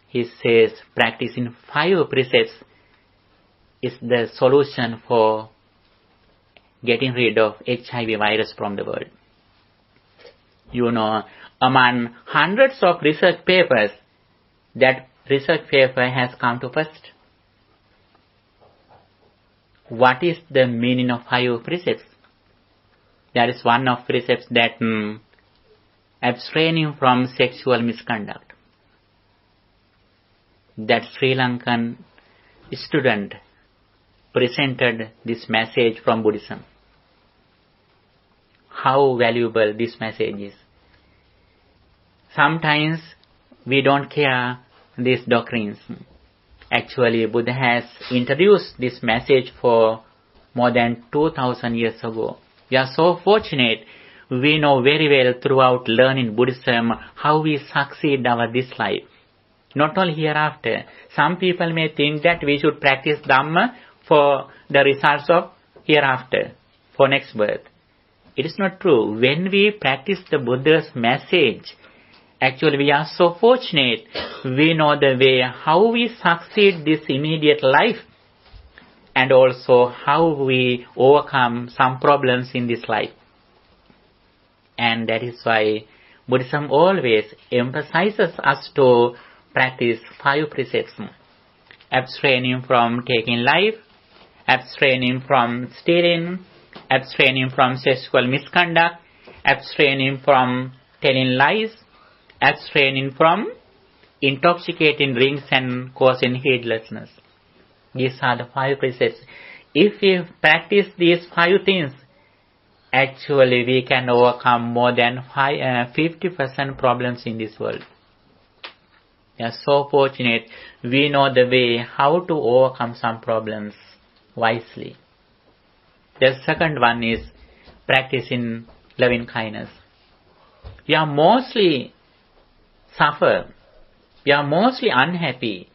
Speaker 1: He says practicing 5 precepts is the solution for getting rid of HIV virus from the world. You know, among hundreds of research papers, that research paper has come to first. what is the meaning of five precepts? There is one of precepts that abstaining from sexual misconduct. That Sri Lankan student presented this message from Buddhism. How valuable this message is. Sometimes we don't care these doctrines. Actually, Buddha has introduced this message for more than 2000 years ago. We are so fortunate. We know very well throughout learning Buddhism how we succeed this life. Not only hereafter. Some people may think that we should practice Dhamma for the results of hereafter, for next birth. It is not true. When we practice the Buddha's message, actually we are so fortunate. We know the way how we succeed this immediate life and also how we overcome some problems in this life. And that is why Buddhism always emphasizes us to practice five precepts. Abstaining from taking life, abstaining from stealing, abstaining from sexual misconduct, abstaining from telling lies, abstaining from intoxicating drinks and causing heedlessness. These are the five precepts. If we practice these five things, actually we can overcome more than 50% problems in this world. We are so fortunate. We know the way how to overcome some problems wisely. The second one is practicing loving kindness. We are mostly suffer. We are mostly unhappy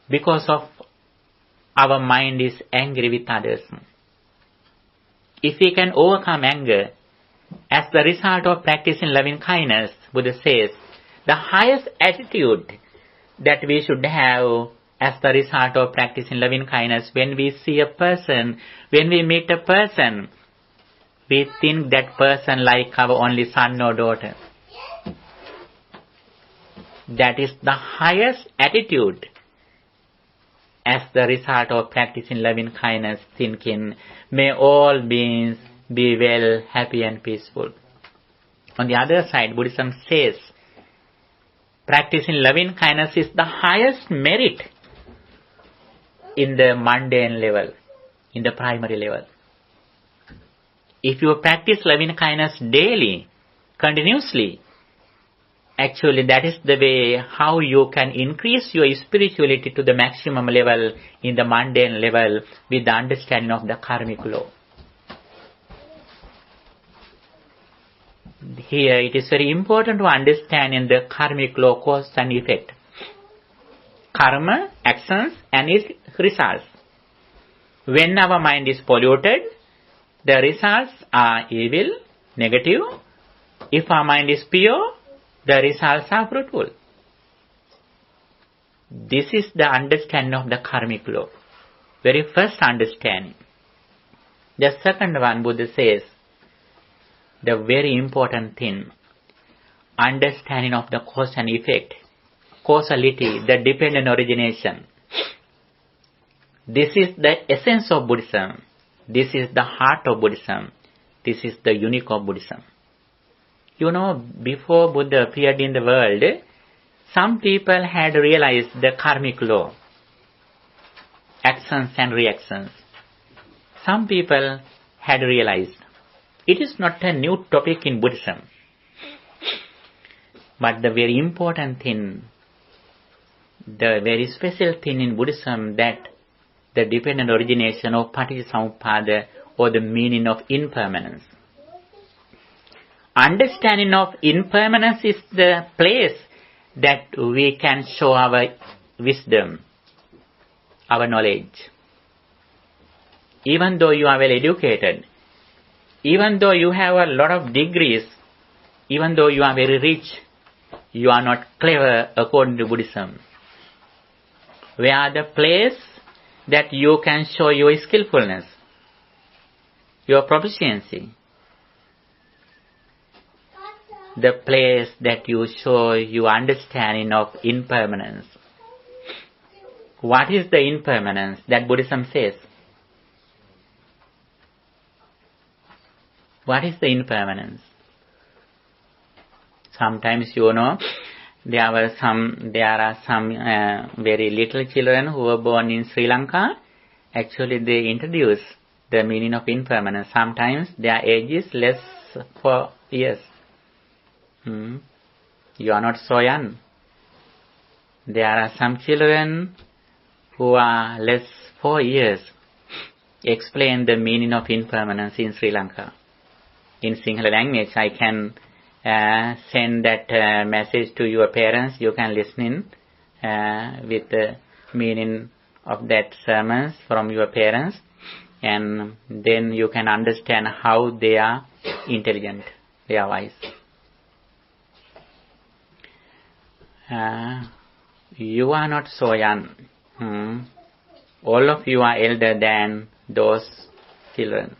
Speaker 1: because of our mind is angry with others. If we can overcome anger as the result of practicing loving kindness, Buddha says, the highest attitude that we should have as the result of practicing loving kindness, when we see a person, when we meet a person, we think that person like our only son or daughter. That is the highest attitude as the result of practicing loving kindness, thinking, may all beings be well, happy and peaceful. On the other side, Buddhism says, practicing loving kindness is the highest merit in the mundane level, in the primary level. If you practice loving kindness daily, continuously, actually that is the way how you can increase your spirituality to the maximum level in the mundane level with the understanding of the karmic law. Here it is very important to understand in the karmic law cause and effect. Karma, actions and its results. When our mind is polluted, the results are evil, negative. If our mind is pure, the results are fruitful. This is the understanding of the karmic law. Very first understanding. The second one, Buddha says, the very important thing, understanding of the cause and effect, causality, the dependent origination. This is the essence of Buddhism. This is the heart of Buddhism. This is the unique of Buddhism. You know, before Buddha appeared in the world, some people had realized the karmic law, actions and reactions. Some people had realized. It is not a new topic in Buddhism. But the very important thing, the very special thing in Buddhism, that the dependent origination of Paticcasamuppada, or the meaning of impermanence. Understanding of impermanence is the place that we can show our wisdom, our knowledge. Even though you are well educated, even though you have a lot of degrees, even though you are very rich, you are not clever according to Buddhism. Where are the place that you can show your skillfulness, your proficiency? The place that you show your understanding of impermanence. What is the impermanence that Buddhism says? What is the impermanence? Sometimes, there are some very little children who were born in Sri Lanka. Actually, they introduce the meaning of impermanence. Sometimes their age is less 4 years. You are not so young. There are some children who are less 4 years. Explain the meaning of impermanence in Sri Lanka. In Sinhala language, I can send that message to your parents. You can listen with the meaning of that sermons from your parents, and then you can understand how they are intelligent, they are wise. You are not so young. All of you are elder than those children.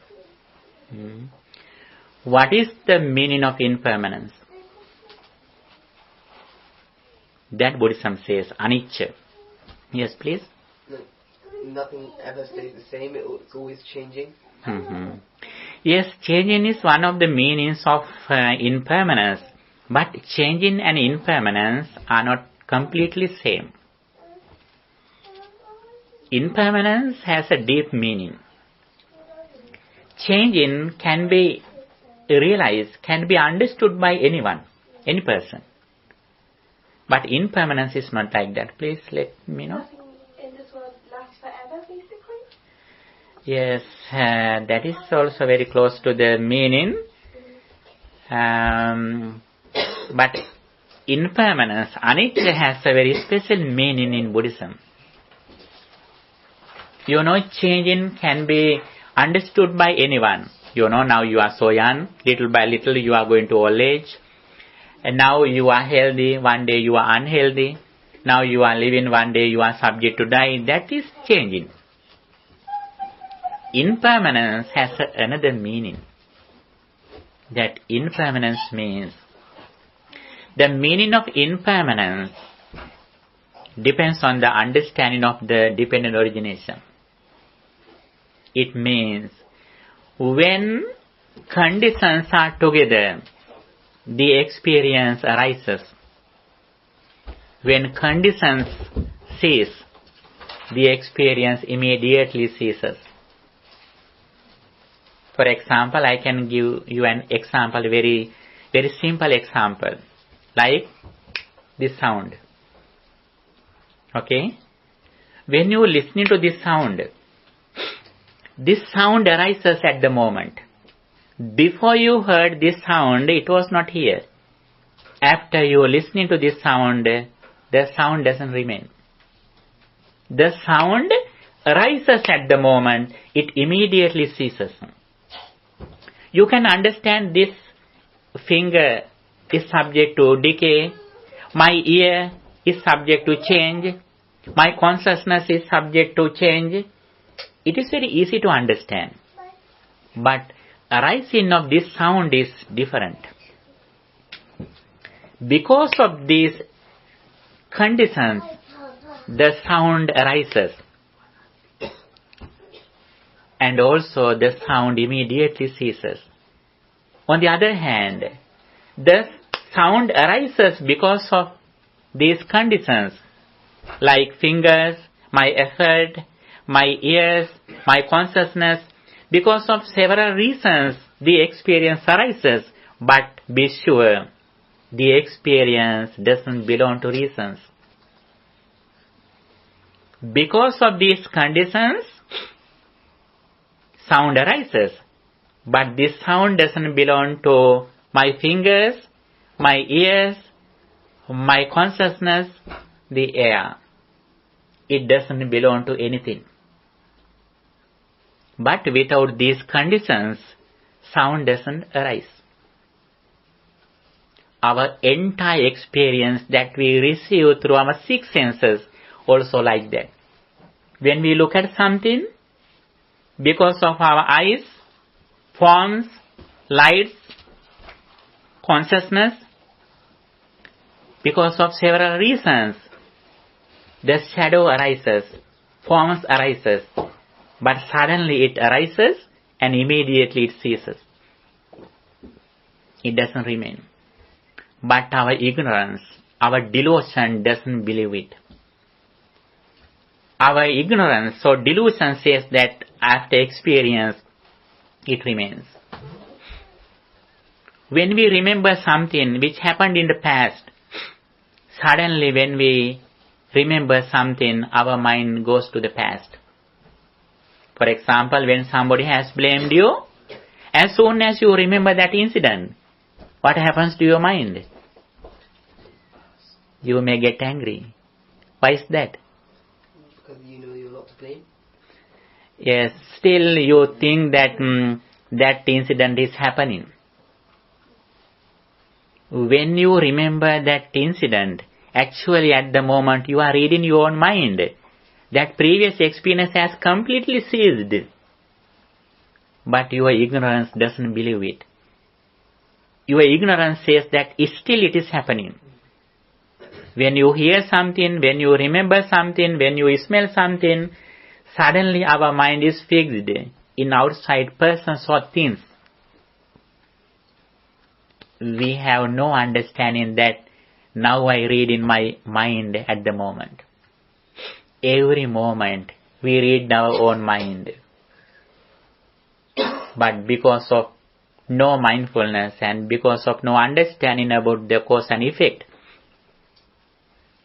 Speaker 1: What is the meaning of impermanence? That Buddhism says, anicca. Yes, please.
Speaker 2: Nothing ever stays the same. It's always changing.
Speaker 1: Yes, changing is one of the meanings of impermanence. But changing and impermanence are not completely same. Impermanence has a deep meaning. Changing can be realized, can be understood by anyone, any person. But impermanence is not like that. Please let me know.
Speaker 3: Nothing in this world lasts forever, basically?
Speaker 1: Yes, that is also very close to the meaning. But impermanence, anicca, has a very special meaning in Buddhism. Changing can be understood by anyone. Now you are so young, little by little you are going to old age. And now you are healthy, one day you are unhealthy. Now you are living, one day you are subject to die. That is changing. Impermanence has another meaning. That impermanence means, the meaning of impermanence depends on the understanding of the dependent origination. It means, when conditions are together, the experience arises. When conditions cease, the experience immediately ceases. For example, I can give you an example, very, very simple example, like this sound. Okay? When you listen to this sound arises at the moment. Before you heard this sound, it was not here. After you listening to this sound, the sound doesn't remain. The sound arises at the moment, it immediately ceases. You can understand this finger is subject to decay, my ear is subject to change, my consciousness is subject to change. It is very easy to understand. But arising of this sound is different. Because of these conditions, the sound arises. And also the sound immediately ceases. On the other hand, the sound arises because of these conditions, like fingers, my effort, my ears, my consciousness. Because of several reasons, the experience arises. But be sure, the experience doesn't belong to reasons. Because of these conditions, sound arises. But this sound doesn't belong to my fingers, my ears, my consciousness, the air. It doesn't belong to anything. But without these conditions, sound doesn't arise. Our entire experience that we receive through our 6 senses also like that. When we look at something, because of our eyes, forms, lights, consciousness, because of several reasons, the shadow arises, forms arises, but suddenly it arises and immediately it ceases. it doesn't remain. But our ignorance, our delusion doesn't believe it. Our ignorance or delusion says that after experience, it remains. When we remember something which happened in the past, suddenly when we remember something, our mind goes to the past. For example, when somebody has blamed you, as soon as you remember that incident, what happens to your mind? You may get angry. Why is that?
Speaker 2: Because you know you're not to blame.
Speaker 1: Yes, still you think that that incident is happening. When you remember that incident, actually at the moment you are reading your own mind. That previous experience has completely ceased. But your ignorance doesn't believe it. Your ignorance says that still it is happening. When you hear something, when you remember something, when you smell something, suddenly our mind is fixed in outside persons or things. We have no understanding that now I read in my mind at the moment. Every moment we read our own mind. But because of no mindfulness and because of no understanding about the cause and effect,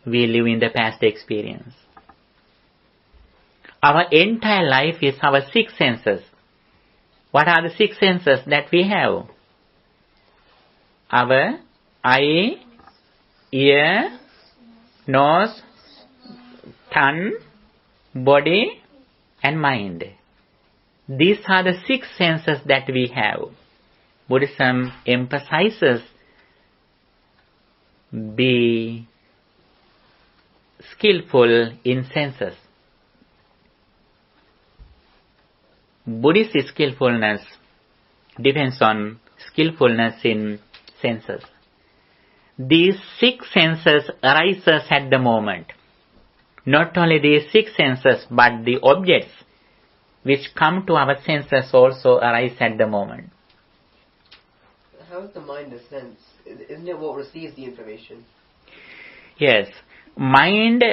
Speaker 1: we live in the past experience. Our entire life is our six senses. What are the six senses that we have? Our eye, ear, nose, tongue, body, and mind. These are the six senses that we have. Buddhism emphasizes be skillful in senses. Buddhist skillfulness depends on skillfulness in senses. These six senses arises at the moment. Not only these six senses, but the objects which come to our senses also arise at the moment.
Speaker 2: How is the mind a sense? Isn't it what receives the information?
Speaker 1: Yes. Mind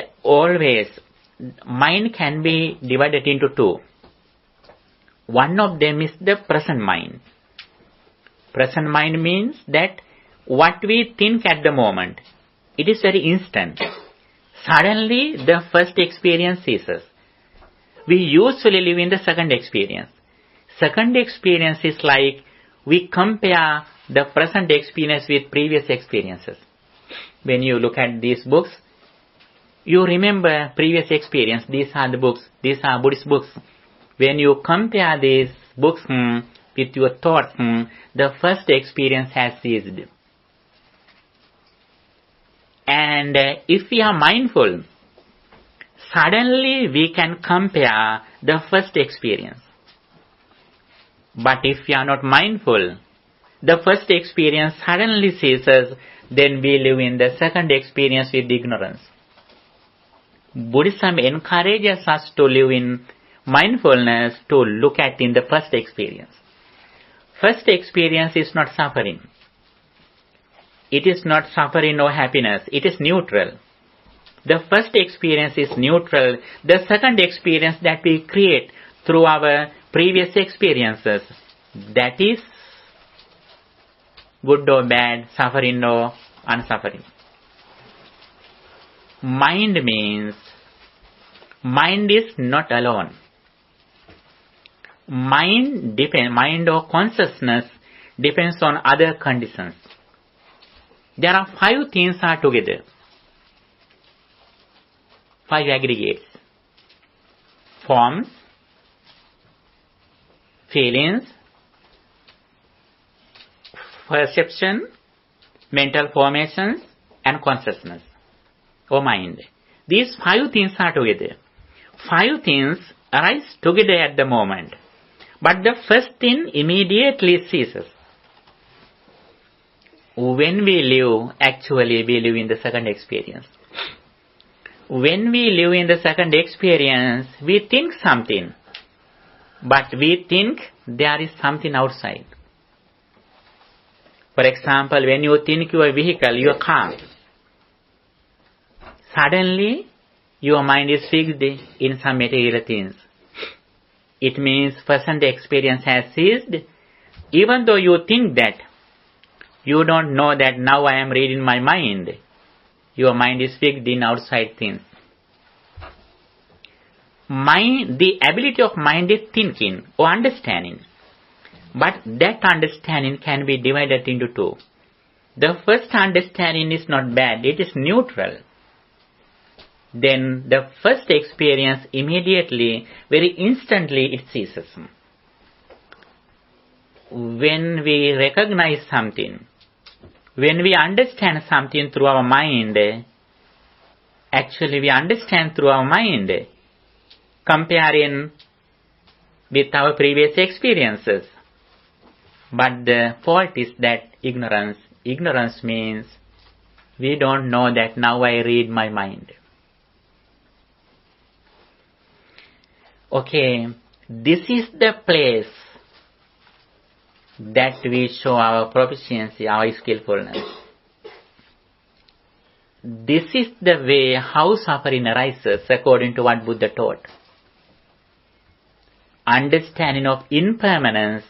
Speaker 1: can be divided into two. One of them is the present mind. Present mind means that what we think at the moment, it is very instant. Suddenly the first experience ceases. We usually live in the second experience. Second experience is like we compare the present experience with previous experiences. When you look at these books, you remember previous experience. These are the books. These are Buddhist books. When you compare these books with your thoughts, the first experience has ceased. And if we are mindful, suddenly we can compare the first experience. But if we are not mindful, the first experience suddenly ceases, then we live in the second experience with ignorance. Buddhism encourages us to live in mindfulness, to look at in the first experience. First experience is not suffering. It is not suffering or happiness. It is neutral. The first experience is neutral. The second experience that we create through our previous experiences, that is good or bad, suffering or unsuffering. Mind means mind is not alone. Mind or consciousness depends on other conditions. There are five things are together. Five aggregates. Forms, feelings, perception, mental formations, and consciousness or mind. These five things are together. Five things arise together at the moment. But the first thing immediately ceases. When we live, actually we live in the second experience. When we live in the second experience, we think something. But we think there is something outside. For example, when you think your vehicle, your car, suddenly your mind is fixed in some material things. It means present experience has ceased. Even though you think that, you don't know that now I am reading my mind. Your mind is fixed in outside things. The ability of mind is thinking or understanding. But that understanding can be divided into two. The first understanding is not bad, it is neutral. Then the first experience immediately, very instantly it ceases. When we recognize something, when we understand something through our mind, actually we understand through our mind, comparing with our previous experiences. But the fault is that ignorance. Ignorance means we don't know that now I read my mind. Okay, this is the place that we show our proficiency, our skillfulness. This is the way how suffering arises according to what Buddha taught. Understanding of impermanence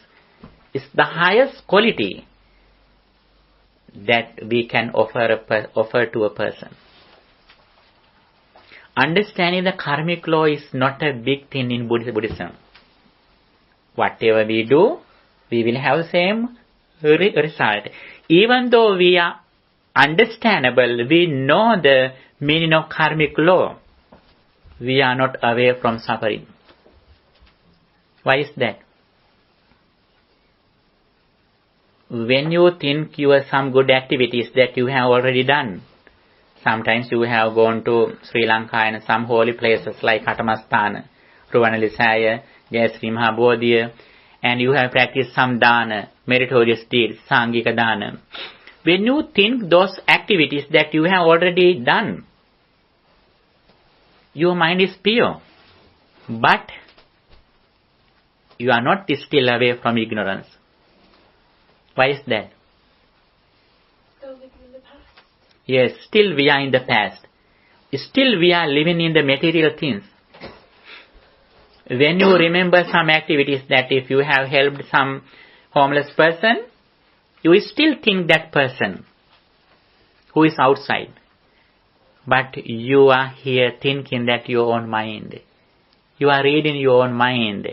Speaker 1: is the highest quality that we can offer to a person. Understanding the karmic law is not a big thing in Buddhism. Whatever we do, we will have the same result. Even though we are understandable, we know the meaning of karmic law, we are not away from suffering. Why is that? When you think you have some good activities that you have already done, sometimes you have gone to Sri Lanka and some holy places like Katamasthana, Ruvanalisaya, Jayasri Mahabodhiya, and you have practiced some dana, meritorious deeds, Sangika dana. When you think those activities that you have already done, your mind is pure, but you are not still away from ignorance. Why is that?
Speaker 3: Still living in the past.
Speaker 1: Yes, still we are in the past. Still we are living in the material things. When you remember some activities that if you have helped some homeless person, you will still think that person who is outside. But you are here thinking that your own mind. You are reading your own mind.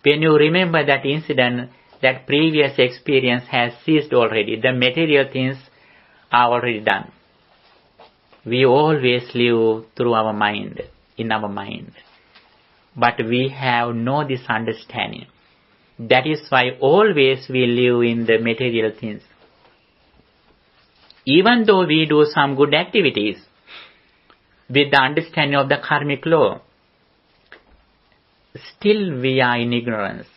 Speaker 1: When you remember that incident, that previous experience has ceased already. The material things are already done. We always live through our mind, in our mind. But we have no this understanding. That is why always we live in the material things. Even though we do some good activities with the understanding of the karmic law, still we are in ignorance.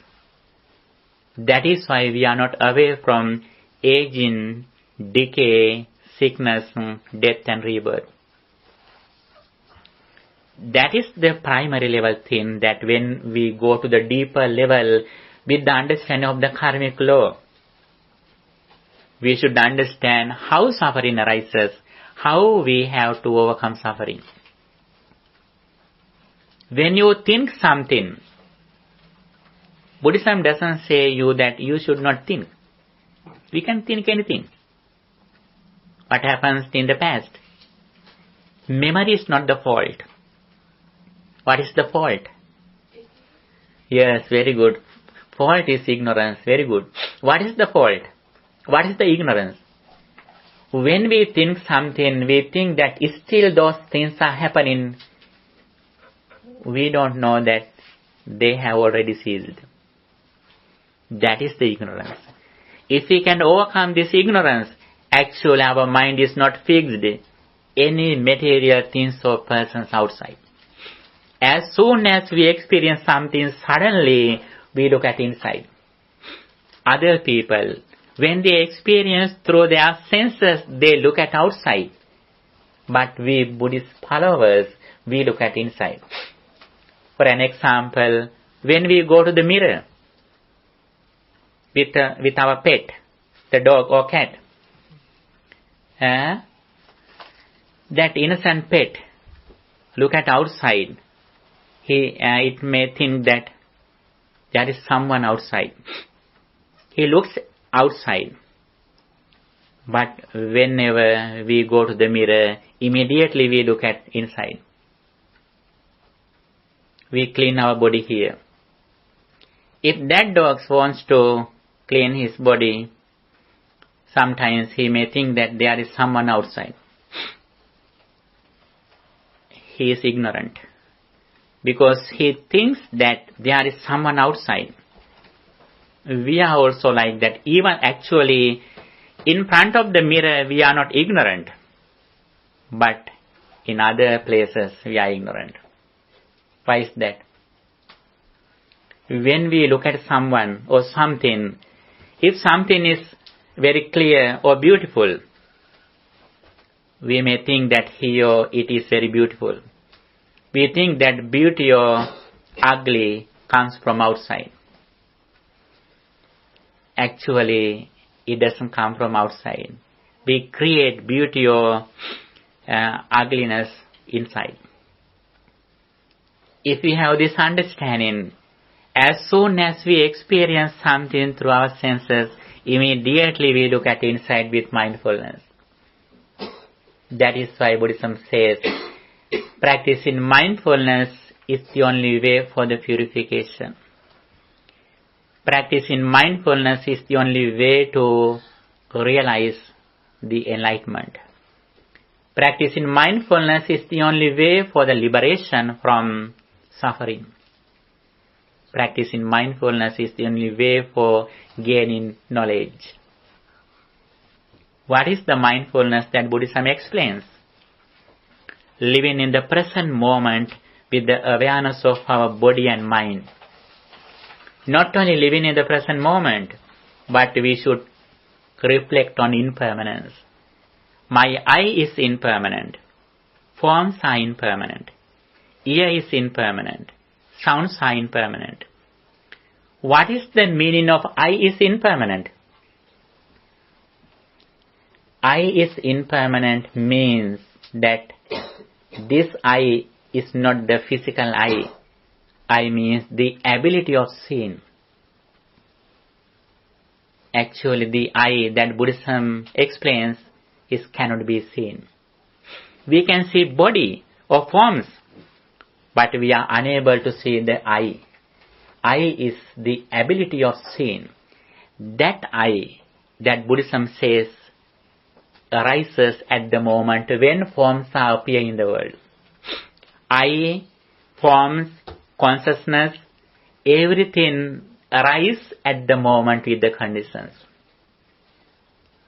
Speaker 1: That is why we are not away from aging, decay, sickness, death and rebirth. That is the primary level thing, that when we go to the deeper level with the understanding of the karmic law, we should understand how suffering arises, how we have to overcome suffering. When you think something, Buddhism doesn't say you that you should not think. We can think anything. What happens in the past? Memory is not the fault. What is the fault? Yes, very good. Fault is ignorance. Very good. What is the fault? What is the ignorance? When we think something, we think that still those things are happening. We don't know that they have already ceased. That is the ignorance. If we can overcome this ignorance, actually our mind is not fixed any material things or persons outside. As soon as we experience something, suddenly we look at inside. Other people, when they experience through their senses, they look at outside. But we Buddhist followers, we look at inside. For an example, when we go to the mirror with our pet, a dog or cat. That innocent pet, look at outside. It may think that there is someone outside. He looks outside. But whenever we go to the mirror, immediately we look at inside. We clean our body here. If that dog wants to clean his body, sometimes he may think that there is someone outside. He is ignorant because he thinks that there is someone outside. We are also like that. Even actually, in front of the mirror, we are not ignorant. But in other places, we are ignorant. Why is that? When we look at someone or something, if something is very clear or beautiful, we may think that he or it is very beautiful. We think that beauty or ugly comes from outside. Actually, it doesn't come from outside. We create beauty or ugliness inside. If we have this understanding, as soon as we experience something through our senses, immediately we look at inside with mindfulness. That is why Buddhism says, practicing mindfulness is the only way for the purification. Practicing mindfulness is the only way to realize the enlightenment. Practicing mindfulness is the only way for the liberation from suffering. Practicing mindfulness is the only way for gaining knowledge. What is the mindfulness that Buddhism explains? Living in the present moment with the awareness of our body and mind. Not only living in the present moment, but we should reflect on impermanence. My eye is impermanent. Forms are impermanent. Ear is impermanent. Sounds are impermanent. What is the meaning of I is impermanent? I is impermanent means that this I is not the physical I. I means the ability of seeing. Actually, the I that Buddhism explains cannot be seen. We can see body or forms, but we are unable to see the I. I is the ability of seeing. That I that Buddhism says arises at the moment when forms are appearing in the world. I, forms, consciousness, everything arises at the moment with the conditions.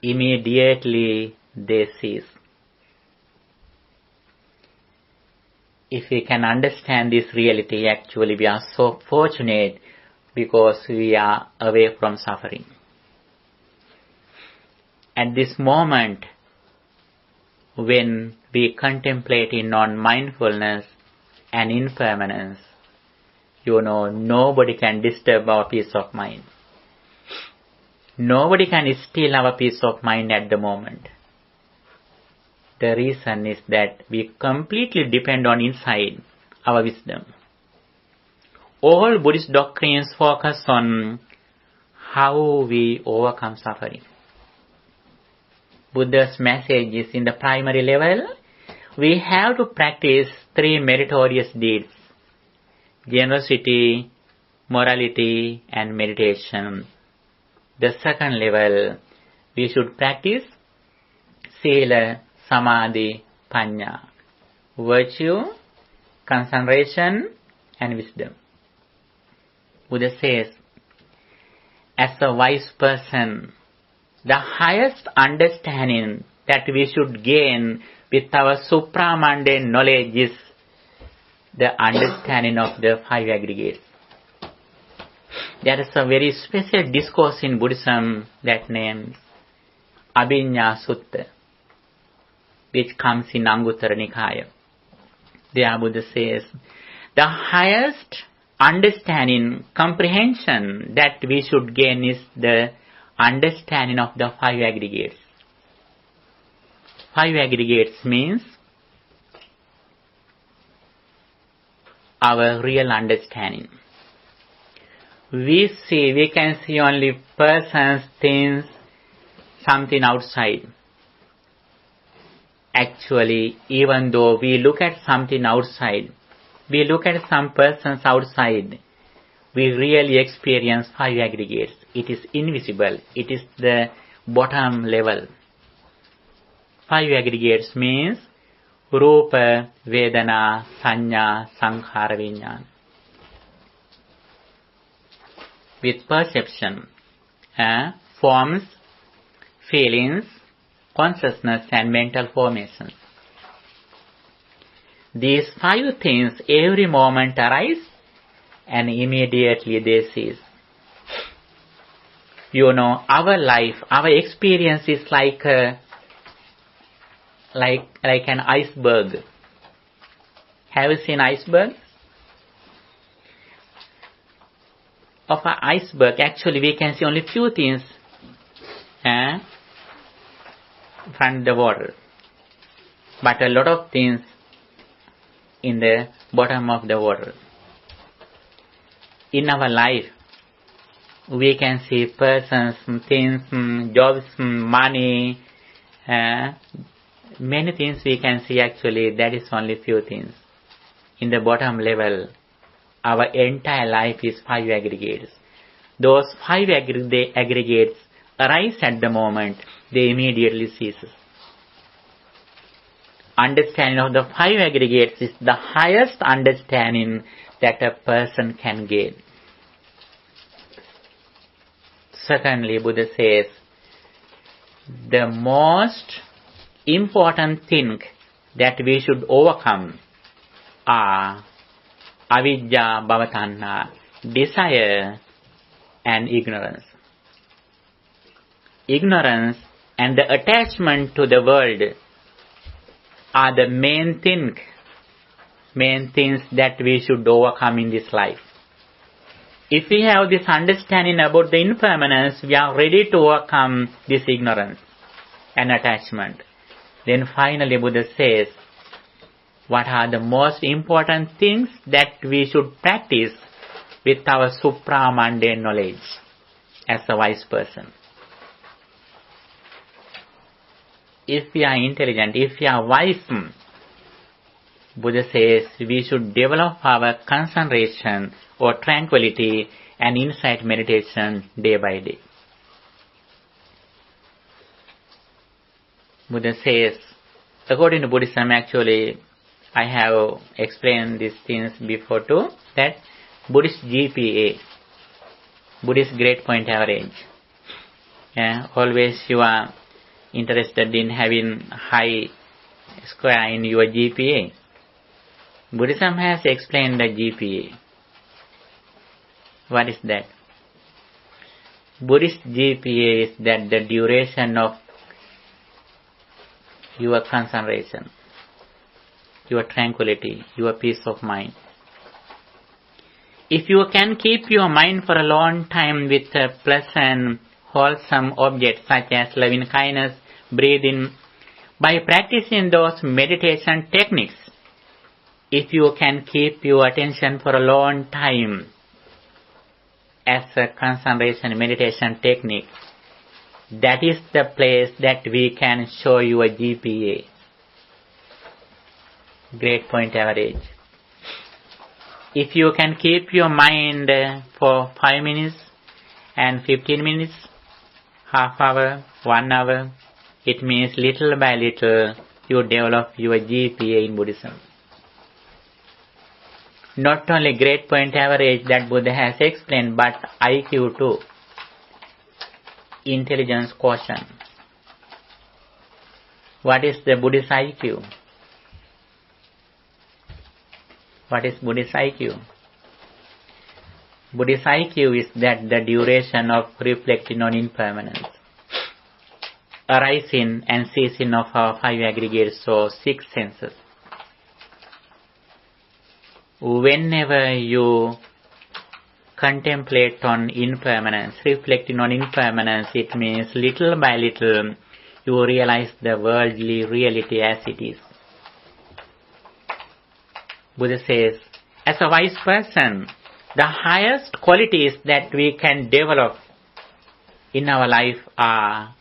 Speaker 1: Immediately they cease. If we can understand this reality, actually we are so fortunate because we are away from suffering. At this moment, when we contemplate in non-mindfulness and impermanence, nobody can disturb our peace of mind. Nobody can steal our peace of mind at the moment. The reason is that we completely depend on inside our wisdom. All Buddhist doctrines focus on how we overcome suffering. Buddha's message is in the primary level, we have to practice 3 meritorious deeds: generosity, morality, and meditation. The second level, we should practice sila, samadhi, panya, virtue, concentration, and wisdom. Buddha says, as a wise person, the highest understanding that we should gain with our supramundane knowledge is the understanding of the 5 aggregates. There is a very special discourse in Buddhism that names Abhiññā Sutta, which comes in Anguttara Nikaya. There Buddha says, the highest understanding, comprehension that we should gain is the understanding of the five aggregates. Five aggregates means our real understanding. We can see only persons, things, something outside. Actually, even though we look at something outside, we look at some persons outside, we really experience five aggregates. It is invisible. It is the bottom level. Five aggregates means Rupa, Vedana, Sanya, Sankhara, Vijnana. With perception, forms, feelings, consciousness and mental formations. These five things every moment arise and immediately they cease. You know, our life, our experience is like an iceberg. Have you seen iceberg? Of an iceberg, actually we can see only few things from the water, but a lot of things in the bottom of the water. In our life, we can see persons, things, jobs, money, many things we can see. Actually, that is only few things. In the bottom level, our entire life is five aggregates. Those five aggregates arise at the moment, they immediately cease. Understanding of the five aggregates is the highest understanding that a person can gain. Secondly, Buddha says, the most important thing that we should overcome are avidya, bhavatanha, desire and ignorance. Ignorance and the attachment to the world are the main things that we should overcome in this life. If we have this understanding about the impermanence, we are ready to overcome this ignorance and attachment. Then finally Buddha says, what are the most important things that we should practice with our supra-mundane knowledge as a wise person? If we are intelligent, if we are wise, Buddha says we should develop our concentration or tranquility and insight meditation day by day. Buddha says, according to Buddhism, actually, I have explained these things before too, that Buddhist GPA, Buddhist Grade Point Average. Always you are interested in having high score in your GPA. Buddhism has explained the GPA. What is that? Buddhist GPA is that the duration of your concentration, your tranquility, your peace of mind. If you can keep your mind for a long time with pleasant, wholesome objects such as loving kindness, breathing, by practicing those meditation techniques, if you can keep your attention for a long time as a concentration meditation technique, that is the place that we can show you a GPA, Grade Point Average. If you can keep your mind for 5 minutes and 15 minutes, half hour, 1 hour, it means little by little you develop your GPA in Buddhism. Not only Grade Point Average that Buddha has explained, but IQ too. Intelligence quotient. What is the Buddhist IQ? What is Buddhist IQ? Buddhist IQ is that the duration of reflecting on impermanence, arising and ceasing of our five aggregates or six senses. Whenever you contemplate on impermanence, reflecting on impermanence, it means little by little you realize the worldly reality as it is. Buddha says, as a wise person, the highest qualities that we can develop in our life are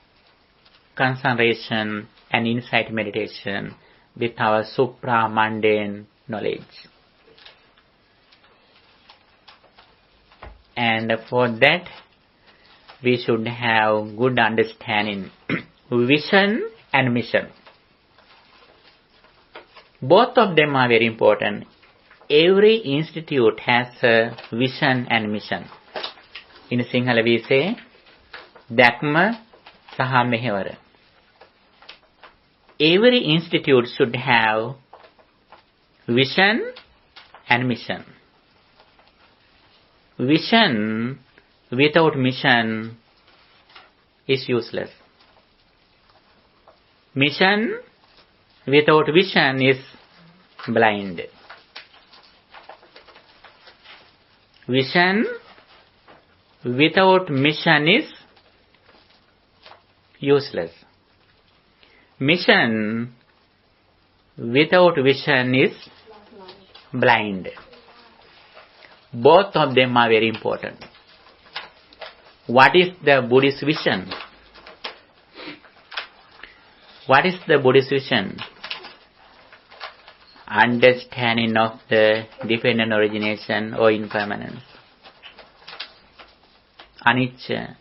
Speaker 1: concentration and insight meditation with our supra-mundane knowledge. And for that, we should have good understanding, vision and mission. Both of them are very important. Every institute has a vision and mission. In Sinhala we say, Dakma Saha Mehevara. Every institute should have vision and mission. Vision without mission is useless. Mission without vision is blind. Vision without mission is useless. Mission without vision is blind. Both of them are very important. What is the Buddhist vision? What is the Buddhist vision? Understanding of the dependent origination or impermanence. Anicca.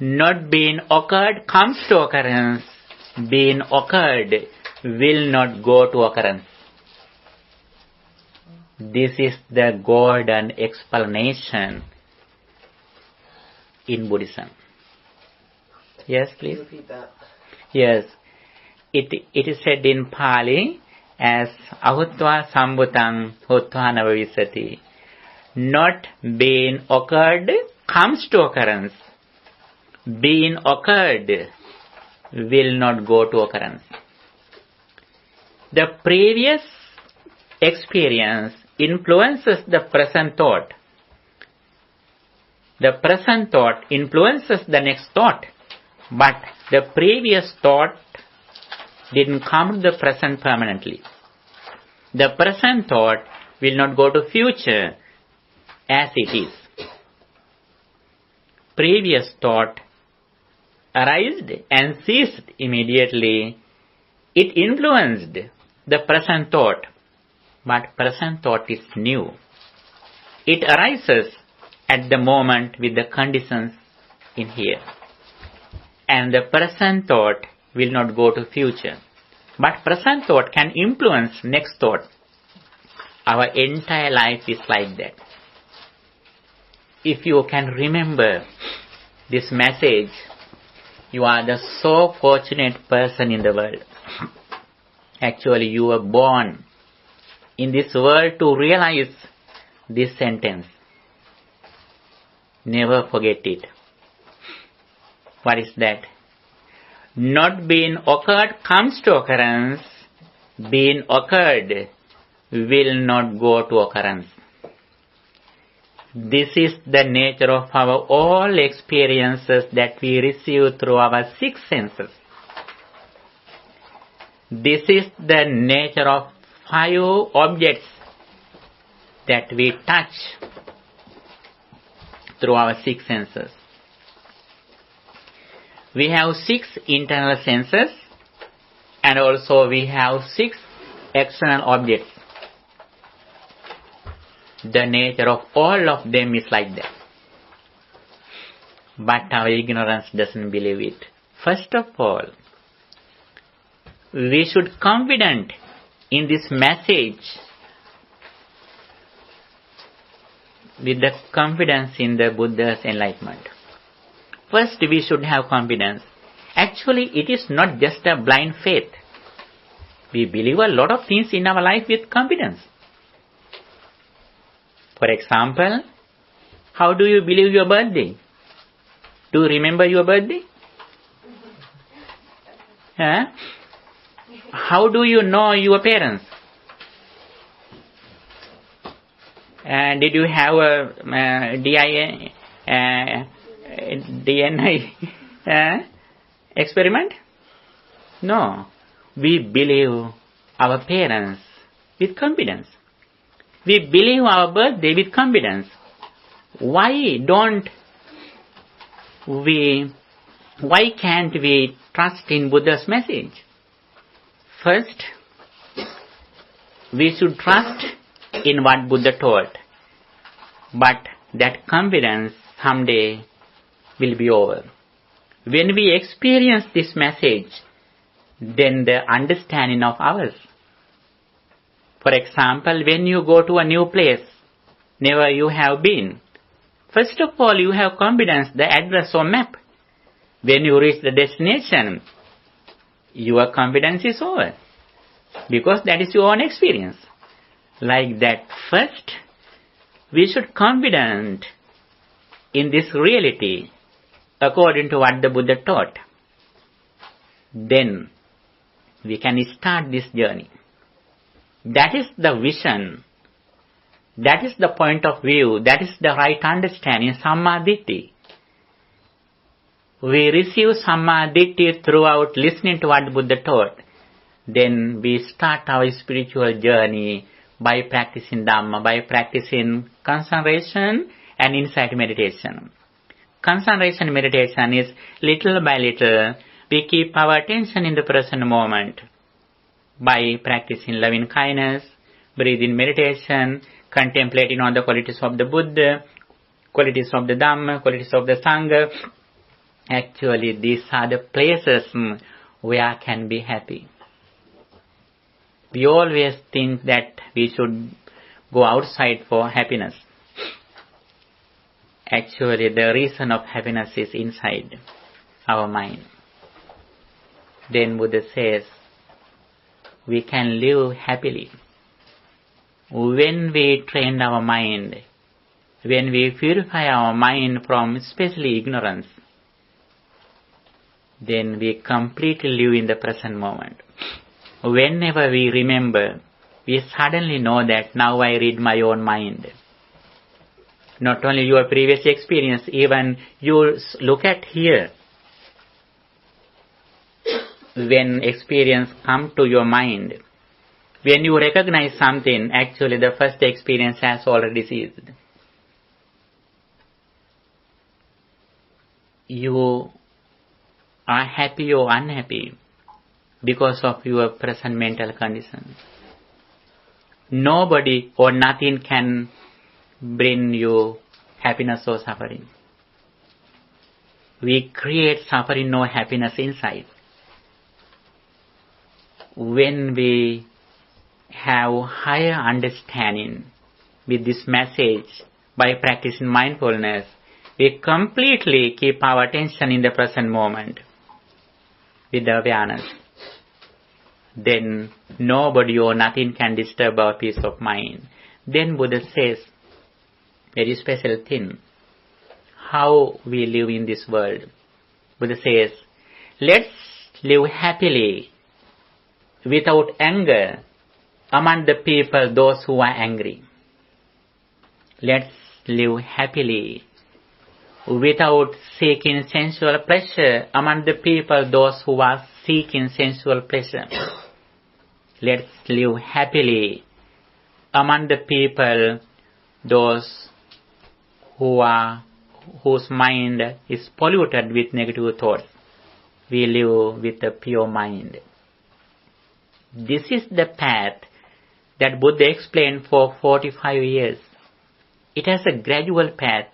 Speaker 1: Not being occurred comes to occurrence. Being occurred will not go to occurrence. This is the golden explanation in Buddhism. Yes, please.
Speaker 2: Repeat that.
Speaker 1: Yes. It is said in Pali as ahutva sambhutang hutva navavisati. Not being occurred comes to occurrence. Being occurred will not go to occurrence. The previous experience influences the present thought. The present thought influences the next thought. But the previous thought didn't come to the present permanently. The present thought will not go to future as it is. Previous thought arised and ceased immediately. It influenced the present thought, but present thought is new. It arises at the moment with the conditions in here. And the present thought will not go to future. But present thought can influence next thought. Our entire life is like that. If you can remember this message, you are the so fortunate person in the world. Actually, you were born in this world to realize this sentence. Never forget it. What is that? Not being occurred comes to occurrence. Being occurred will not go to occurrence. This is the nature of our all experiences that we receive through our six senses. This is the nature of five objects that we touch through our six senses. We have six internal senses and also we have six external objects. The nature of all of them is like that. But our ignorance doesn't believe it. First of all, we should confident in this message with the confidence in the Buddha's enlightenment. First, we should have confidence. Actually, it is not just a blind faith. We believe a lot of things in our life with confidence. For example, how do you believe your birthday? Do you remember your birthday? How do you know your parents? Did you have a DNA experiment? No. We believe our parents with confidence. We believe our birthday with confidence. Why can't we trust in Buddha's message? First, we should trust in what Buddha taught. But that confidence someday will be over. When we experience this message, then the understanding of ours. For example, when you go to a new place, never you have been, first of all you have confidence, the address or map. When you reach the destination, your confidence is over. Because that is your own experience. Like that, first, we should confident in this reality according to what the Buddha taught. Then, we can start this journey. That is the vision. That is the point of view. That is the right understanding, Sammaditthi. We receive Sammaditthi throughout listening to what Buddha taught. Then we start our spiritual journey by practicing Dhamma, by practicing concentration and insight meditation. Concentration meditation is little by little, we keep our attention in the present moment by practicing loving kindness, breathing meditation, contemplating on the qualities of the Buddha, qualities of the Dhamma, qualities of the Sangha. Actually, these are the places where I can be happy. We always think that we should go outside for happiness. Actually, the reason of happiness is inside our mind. Then Buddha says, we can live happily. When we train our mind, when we purify our mind from especially ignorance, then we completely live in the present moment. Whenever we remember, we suddenly know that now I read my own mind. Not only your previous experience, even you look at here. When experience comes to your mind, when you recognize something, actually the first experience has already ceased. You are happy or unhappy because of your present mental condition. Nobody or nothing can bring you happiness or suffering. We create suffering or happiness inside. When we have higher understanding with this message by practicing mindfulness, we completely keep our attention in the present moment with the awareness. Then nobody or nothing can disturb our peace of mind. Then Buddha says, very special thing, how we live in this world. Buddha says, let's live happily without anger among the people, those who are angry. Let's live happily without seeking sensual pleasure among the people, those who are seeking sensual pleasure. Let's live happily among the people, those whose mind is polluted with negative thoughts. We live with a pure mind. This is the path that Buddha explained for 45 years. It has a gradual path.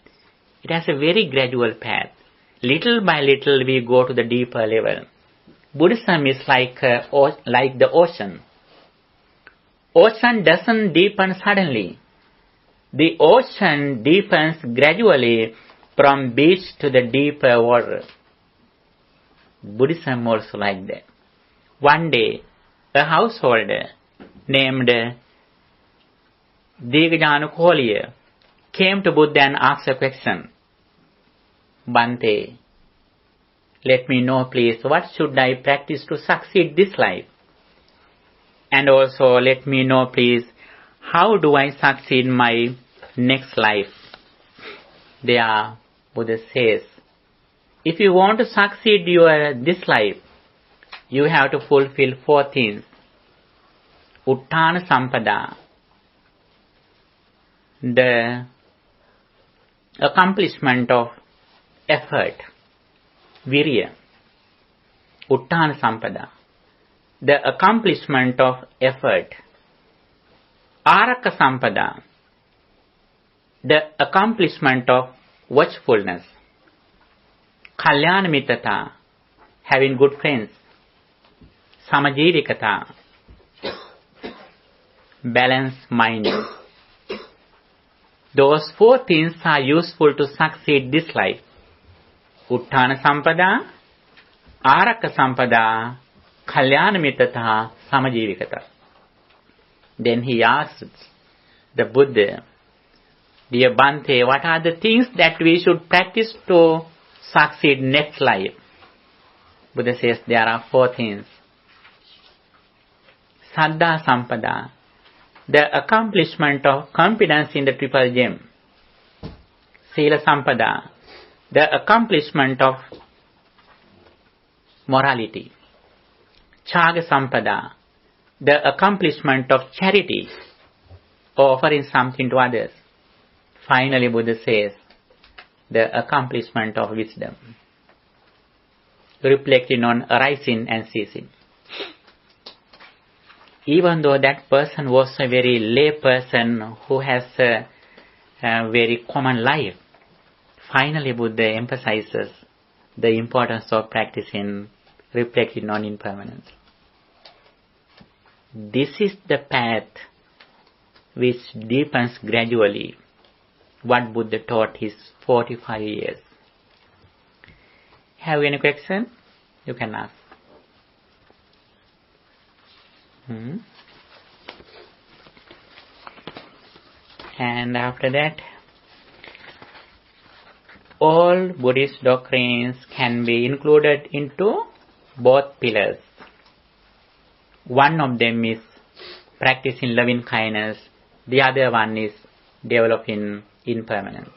Speaker 1: It has a very gradual path. Little by little we go to the deeper level. Buddhism is like the ocean. Ocean doesn't deepen suddenly. The ocean deepens gradually from beach to the deeper water. Buddhism also like that. One day, a householder named Digajanu Koliya came to Buddha and asked a question. Bhante, let me know please, what should I practice to succeed this life? And also let me know please, how do I succeed my next life. There, Buddha says, if you want to succeed this life, you have to fulfill 4 things. Uttana Sampada, the accomplishment of effort, Virya. Uttana Sampada, the accomplishment of effort. Araka Sampada, the accomplishment of watchfulness. Kalyana Mitata, having good friends. Samajivikata, balanced mind. Those 4 things are useful to succeed this life. Uttana Sampada, Araka Sampada, Kalyana Mitata, Samajivikata. Then he asks the Buddha, dear Bhante, what are the things that we should practice to succeed next life? Buddha says there are 4 things. Saddha Sampada, the accomplishment of confidence in the Triple Gem. Sila Sampada, the accomplishment of morality. Chaga Sampada, the accomplishment of charity, offering something to others. Finally, Buddha says, the accomplishment of wisdom, reflecting on arising and ceasing. Even though that person was a very lay person who has a very common life, finally Buddha emphasizes the importance of practicing reflecting on impermanence. This is the path which deepens gradually what Buddha taught his 45 years. Have you any question? You can ask. And after that, all Buddhist doctrines can be included into both pillars. One of them is practicing loving kindness. The other one is developing impermanence.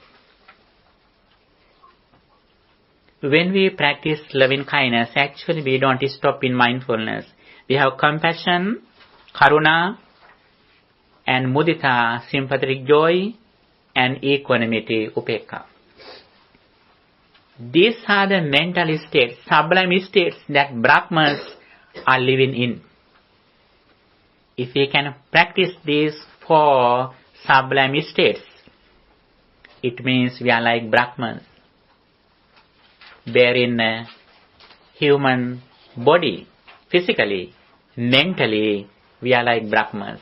Speaker 1: When we practice loving kindness, actually we don't stop in mindfulness. We have compassion, karuna, and mudita, sympathetic joy, and equanimity, upekka. These are the mental states, sublime states that Brahmas are living in. If we can practice these 4 sublime states, it means we are like Brahmas, bearing a human body, physically, mentally, we are like Brahmas.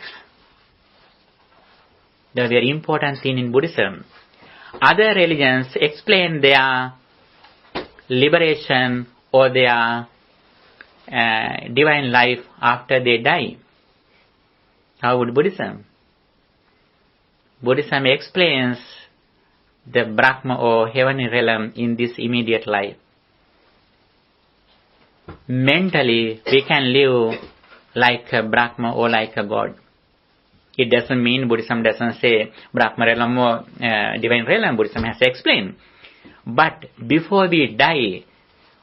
Speaker 1: The very important thing in Buddhism. Other religions explain their liberation or their divine life after they die. How would Buddhism? Buddhism explains the Brahma or heavenly realm in this immediate life. Mentally, we can live like a Brahma or like a God. It doesn't mean Buddhism doesn't say Brahma realm or divine realm. Buddhism has to explain. But before we die,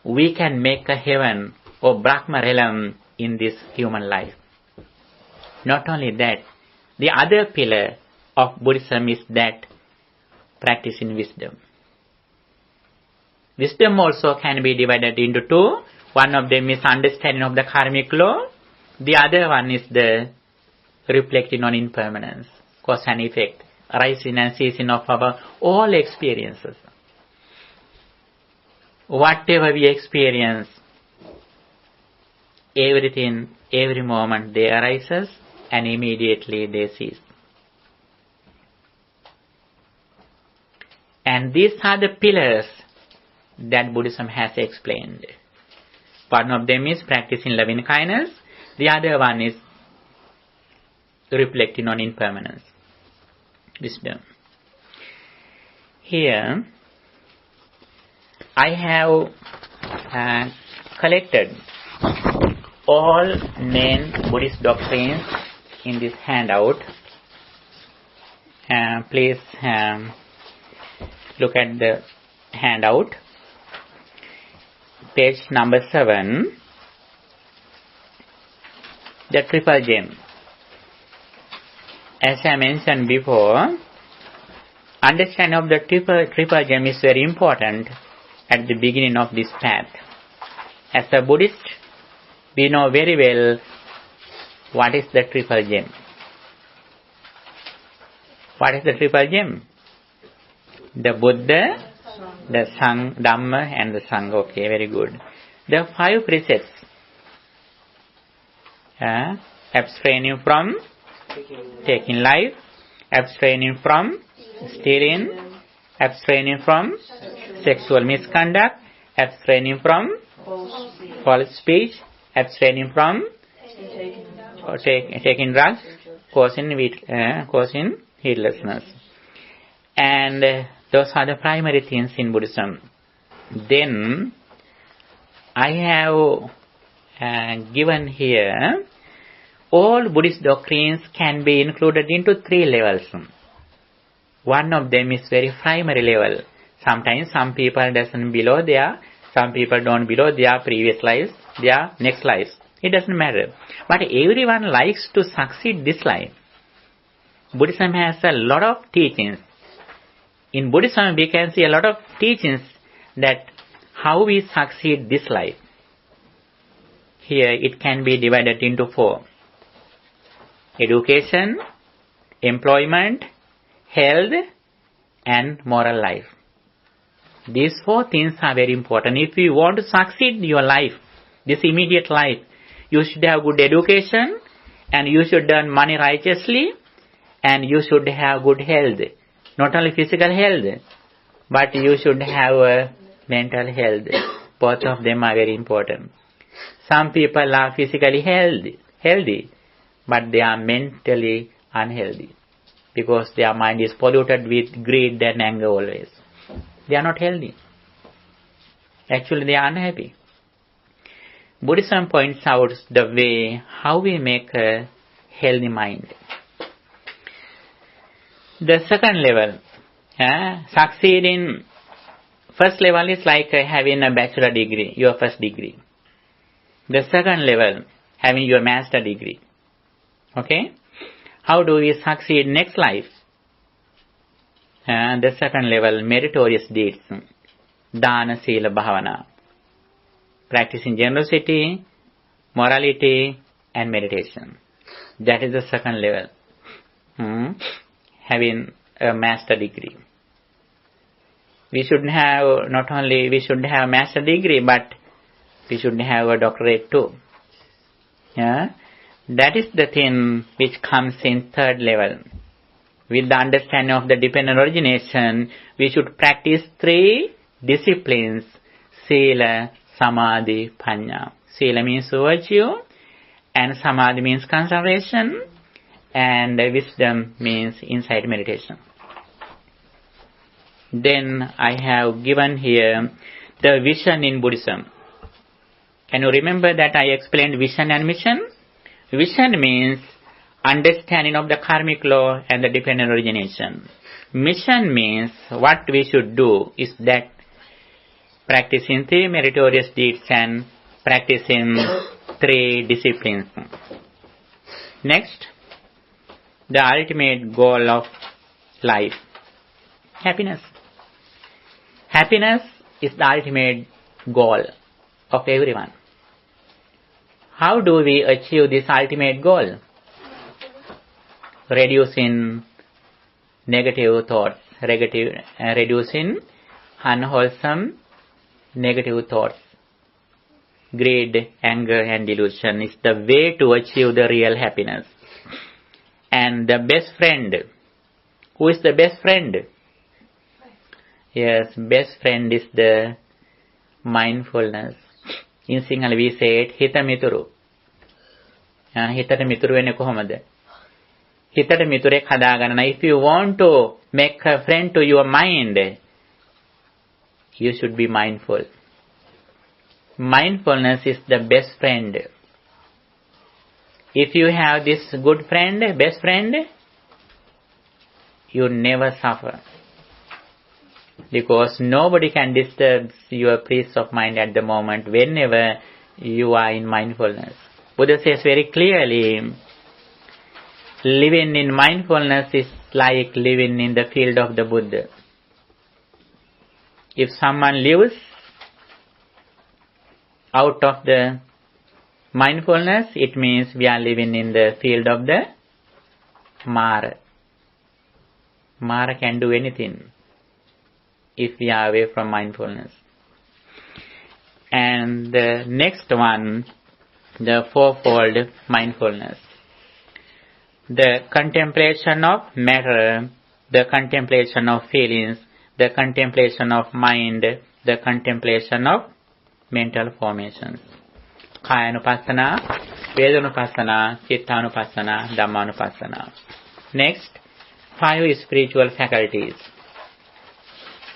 Speaker 1: we can make a heaven or Brahma realm in this human life. Not only that, the other pillar of Buddhism is that practicing wisdom. Wisdom also can be divided into 2. One of them is understanding of the karmic law. The other one is the reflecting on impermanence, cause and effect, arising and ceasing of our all experiences. Whatever we experience, everything, every moment they arises and immediately they cease. And these are the pillars that Buddhism has explained. One of them is practicing loving kindness. The other one is reflecting on impermanence, wisdom. Here, I have collected all main Buddhist doctrines in this handout. please look at the handout. Page number 7. The triple gem. As I mentioned before, understanding of the triple gem is very important at the beginning of this path. As a Buddhist, we know very well what is the triple gem. What is the triple gem? The Buddha, the Dhamma and the Sangha. Okay, very good. The 5 precepts. Abstaining from taking life, abstaining from stealing, abstaining from sexual misconduct, abstaining from false speech, abstaining from taking drugs, causing heedlessness. And those are the primary things in Buddhism. Then I have given here all Buddhist doctrines can be included into 3 levels. One of them is very primary level. Sometimes some people doesn't below there, some people don't below their previous lives, their next lives. It doesn't matter. But everyone likes to succeed this life. Buddhism has a lot of teachings. In Buddhism we can see a lot of teachings that how we succeed this life. Here it can be divided into 4. Education, employment, health and moral life. These 4 things are very important. If you want to succeed your life, this immediate life, you should have good education and you should earn money righteously and you should have good health. Not only physical health, but you should have a mental health. Both of them are very important. Some people are physically healthy, but they are mentally unhealthy because their mind is polluted with greed and anger always. They are not healthy. Actually, they are unhappy. Buddhism points out the way how we make a healthy mind. The second level, succeeding, first level is like having a bachelor degree, your first degree. The second level, having your master degree. Okay? How do we succeed next life? The second level, meritorious deeds. Dana, Sila, Bhavana. Practicing generosity, morality and meditation. That is the second level. Having a master degree. We should have, not only we should have master degree, but we should have a doctorate too. That is the thing which comes in third level. With the understanding of the dependent origination, we should practice 3 disciplines. Sila, Samadhi, Panya. Sila means virtue, and Samadhi means concentration, and wisdom means insight meditation. Then I have given here the vision in Buddhism. Can you remember that I explained vision and mission? Vision means understanding of the karmic law and the dependent origination. Mission means what we should do is that practicing 3 meritorious deeds and practicing 3 disciplines. Next, the ultimate goal of life. Happiness. Happiness is the ultimate goal of everyone. How do we achieve this ultimate goal? Reducing negative thoughts, reducing unwholesome negative thoughts. Greed, anger and delusion is the way to achieve the real happiness. And the best friend. Who is the best friend? Yes, best friend is the mindfulness. In Sinhala we say it, hita mituru. Hitata mituru wenne kohomada? Hitata miturek hadaganna. If you want to make a friend to your mind, you should be mindful. Mindfulness is the best friend. If you have this good friend, best friend, you never suffer. Because nobody can disturb your peace of mind at the moment whenever you are in mindfulness. Buddha says very clearly, living in mindfulness is like living in the field of the Buddha. If someone lives out of the mindfulness, it means we are living in the field of the Mara. Mara can do anything if we are away from mindfulness. And the next one, the fourfold mindfulness. The contemplation of matter, the contemplation of feelings, the contemplation of mind, the contemplation of mental formations. Kayanupassana, Vedanupassana, Chittanupassana, Dhammanupassana. Next, 5 spiritual faculties.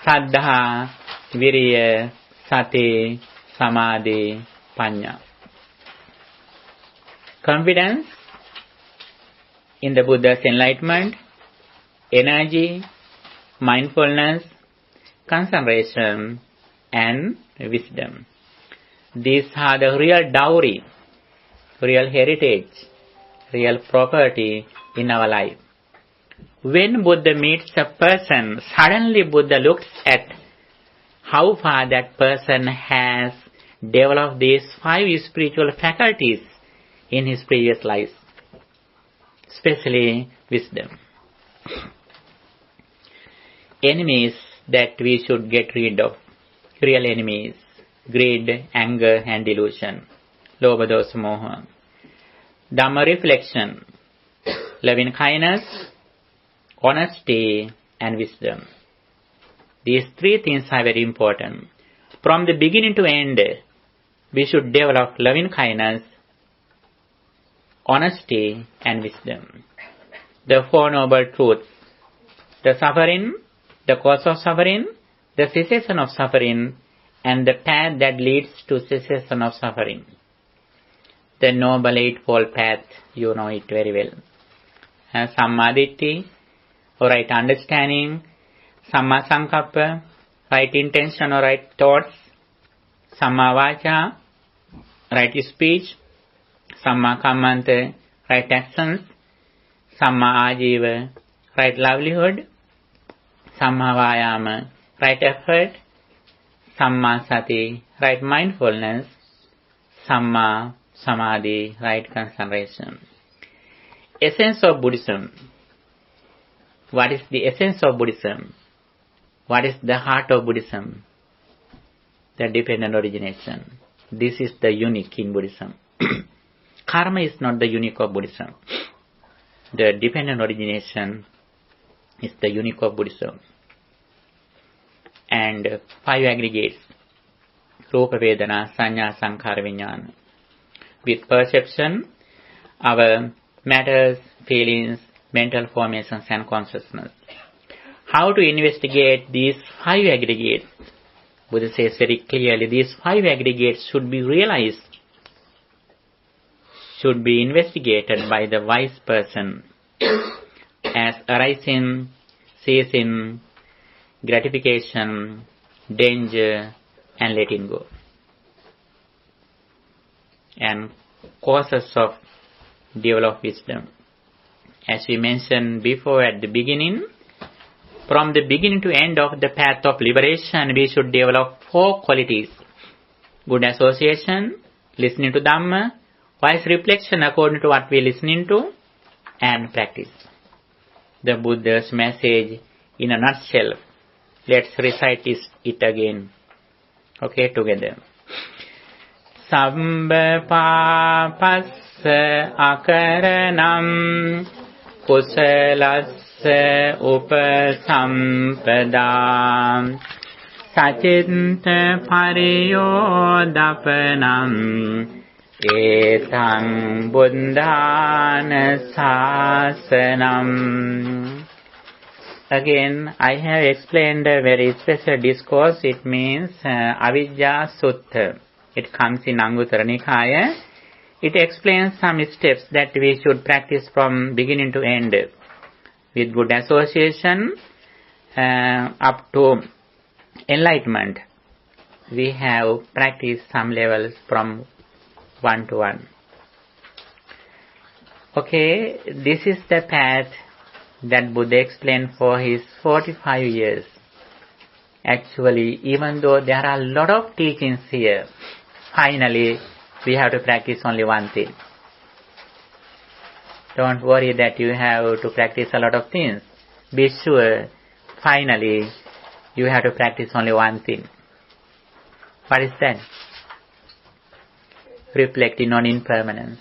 Speaker 1: Saddha, Viriya, Sati, Samadhi, Panya. Confidence in the Buddha's enlightenment, energy, mindfulness, concentration, and wisdom. These are the real dowry, real heritage, real property in our life. When Buddha meets a person, suddenly Buddha looks at how far that person has developed these 5 spiritual faculties in his previous lives, especially wisdom. Enemies that we should get rid of, real enemies, greed, anger and delusion, lobha, dosa, moha. Dhamma reflection, loving kindness, honesty and wisdom. These 3 things are very important. From the beginning to end, we should develop loving kindness, honesty and wisdom. The 4 noble truths, the suffering, the cause of suffering, the cessation of suffering, and the path that leads to cessation of suffering. The noble eightfold path, you know it very well. Sammaditthi, or right understanding, Samma Sankappa, right intention or right thoughts, Samma Vacha, right speech, Samma Kammanta, right actions, Samma Ajiva, right livelihood, Samma Vayama, right effort, Samma Sati, right mindfulness, Samma Samadhi, right concentration. Essence of Buddhism. What is the essence of Buddhism? What is the heart of Buddhism? The dependent origination. This is the unique in Buddhism. Karma is not the unique of Buddhism. The dependent origination is the unique of Buddhism. And 5 aggregates. Rupa, Vedana, Sanya, Sankhara, Vijnana. With perception, our matters, feelings, mental formations and consciousness. How to investigate these 5 aggregates? Buddha says very clearly, these 5 aggregates should be realized, should be investigated by the wise person as arising, ceasing, gratification, danger and letting go. And causes of developed wisdom. As we mentioned before at the beginning, from the beginning to end of the path of liberation, we should develop 4 qualities. Good association, listening to Dhamma, wise reflection according to what we are listening to, and practice. The Buddha's message in a nutshell. Let's recite it again. Okay, together. Sambha papassa akaranam kusalassa upasampadam sacinta pariyodapanam etang buddhana sasanam. Again, I have explained a very special discourse. It means Avijja Sutta. It comes in Anguttara Nikaya. It explains some steps that we should practice from beginning to end. with good association up to enlightenment. We have practiced some levels from 1 to 1. Okay, this is the path that Buddha explained for his 45 years. Actually, even though there are a lot of teachings here, finally we have to practice only one thing. Don't worry that you have to practice a lot of things. Be sure, finally, you have to practice only one thing. What is that? Reflecting on impermanence.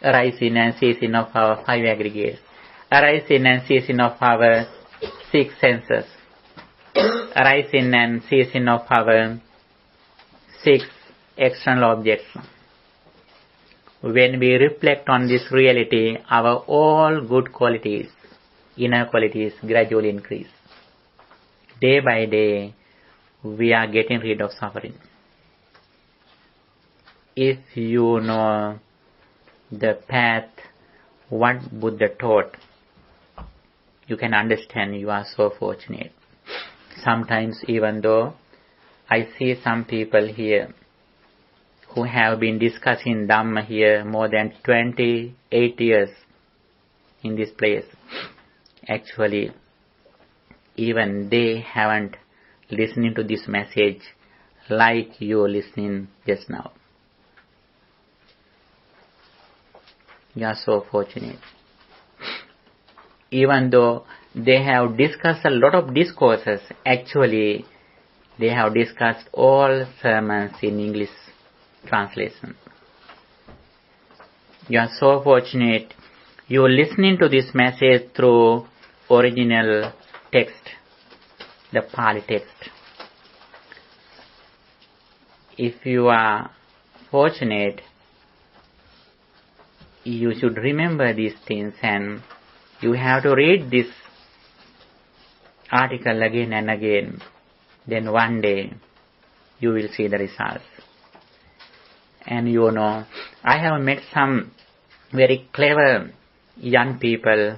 Speaker 1: Arising and ceasing of our five aggregates. Arising and ceasing of our six senses. Arising and ceasing of our six external objects. When we reflect on this reality, our all good qualities, inner qualities, gradually increase. Day by day, we are getting rid of suffering. If you know the path, what Buddha taught, you can understand you are so fortunate. Sometimes even though I see some people here who have been discussing Dhamma here more than 28 years in this place, actually even they haven't listening to this message like you are listening just now. You are so fortunate. Even though they have discussed a lot of discourses, actually they have discussed all sermons in English translation. You are so fortunate. You are listening to this message through original text, the Pali text. If you are fortunate, you should remember these things and you have to read this article again and again. Then one day you will see the results. And you know, I have met some very clever young people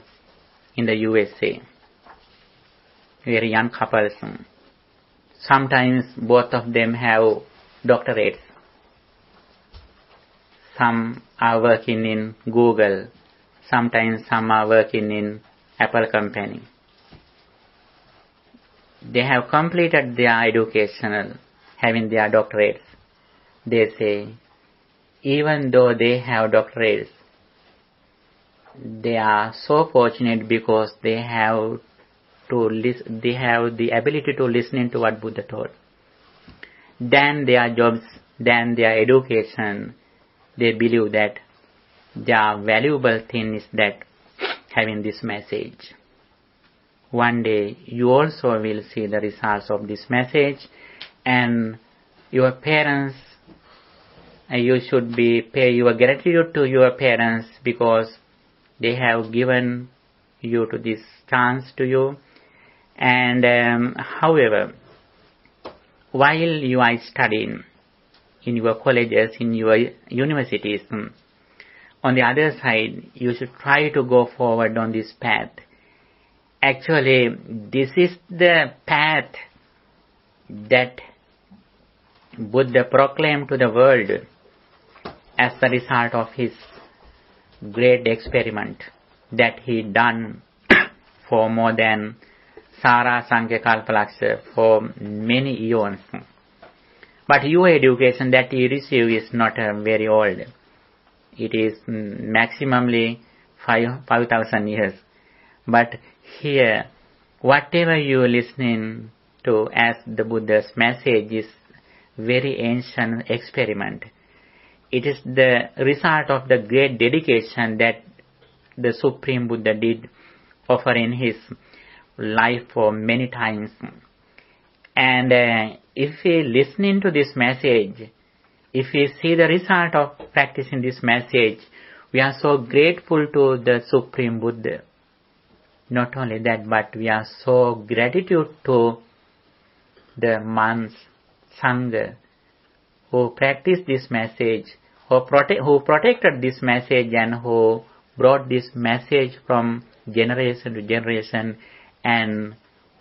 Speaker 1: in the USA. Very young couples. Sometimes both of them have doctorates. Some are working in Google. Sometimes some are working in Apple company. They have completed their educational, having their doctorates. They say, even though they have doctorates, they are so fortunate because they have the ability to listen to what Buddha taught. Then their jobs, then their education, they believe that their valuable thing is that having this message. One day you also will see the results of this message, and your parents, you should pay your gratitude to your parents because they have given you to this chance to you. And however, while you are studying in your colleges, in your universities, on the other side, you should try to go forward on this path. Actually, this is the path that Buddha proclaimed to the world as the result of his great experiment that he done for more than Sara Sankhya Kalpalaksa for many eons. But your education that you receive is not very old. It is maximally 5,000 years. But here, whatever you are listening to as the Buddha's message is very ancient experiment. It is the result of the great dedication that the Supreme Buddha did, offering his life for many times. And if we listening to this message, if we see the result of practicing this message, we are so grateful to the Supreme Buddha. Not only that, but we are so gratitude to the monks, Sangha, who practiced this message, who protected this message and who brought this message from generation to generation, and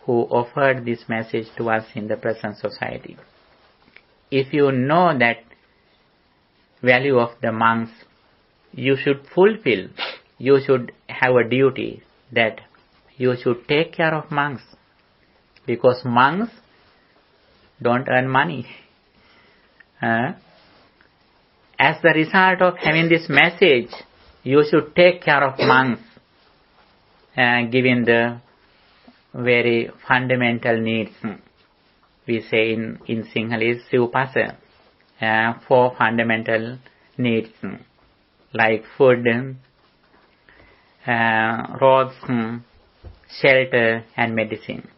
Speaker 1: who offered this message to us in the present society. If you know that value of the monks, you should fulfill, you should have a duty that you should take care of monks, because monks don't earn money. As the result of having this message, you should take care of monks, given the very fundamental needs. We say in Sinhalese, Sivpasa, 4 fundamental needs, like food, robes, shelter and medicine.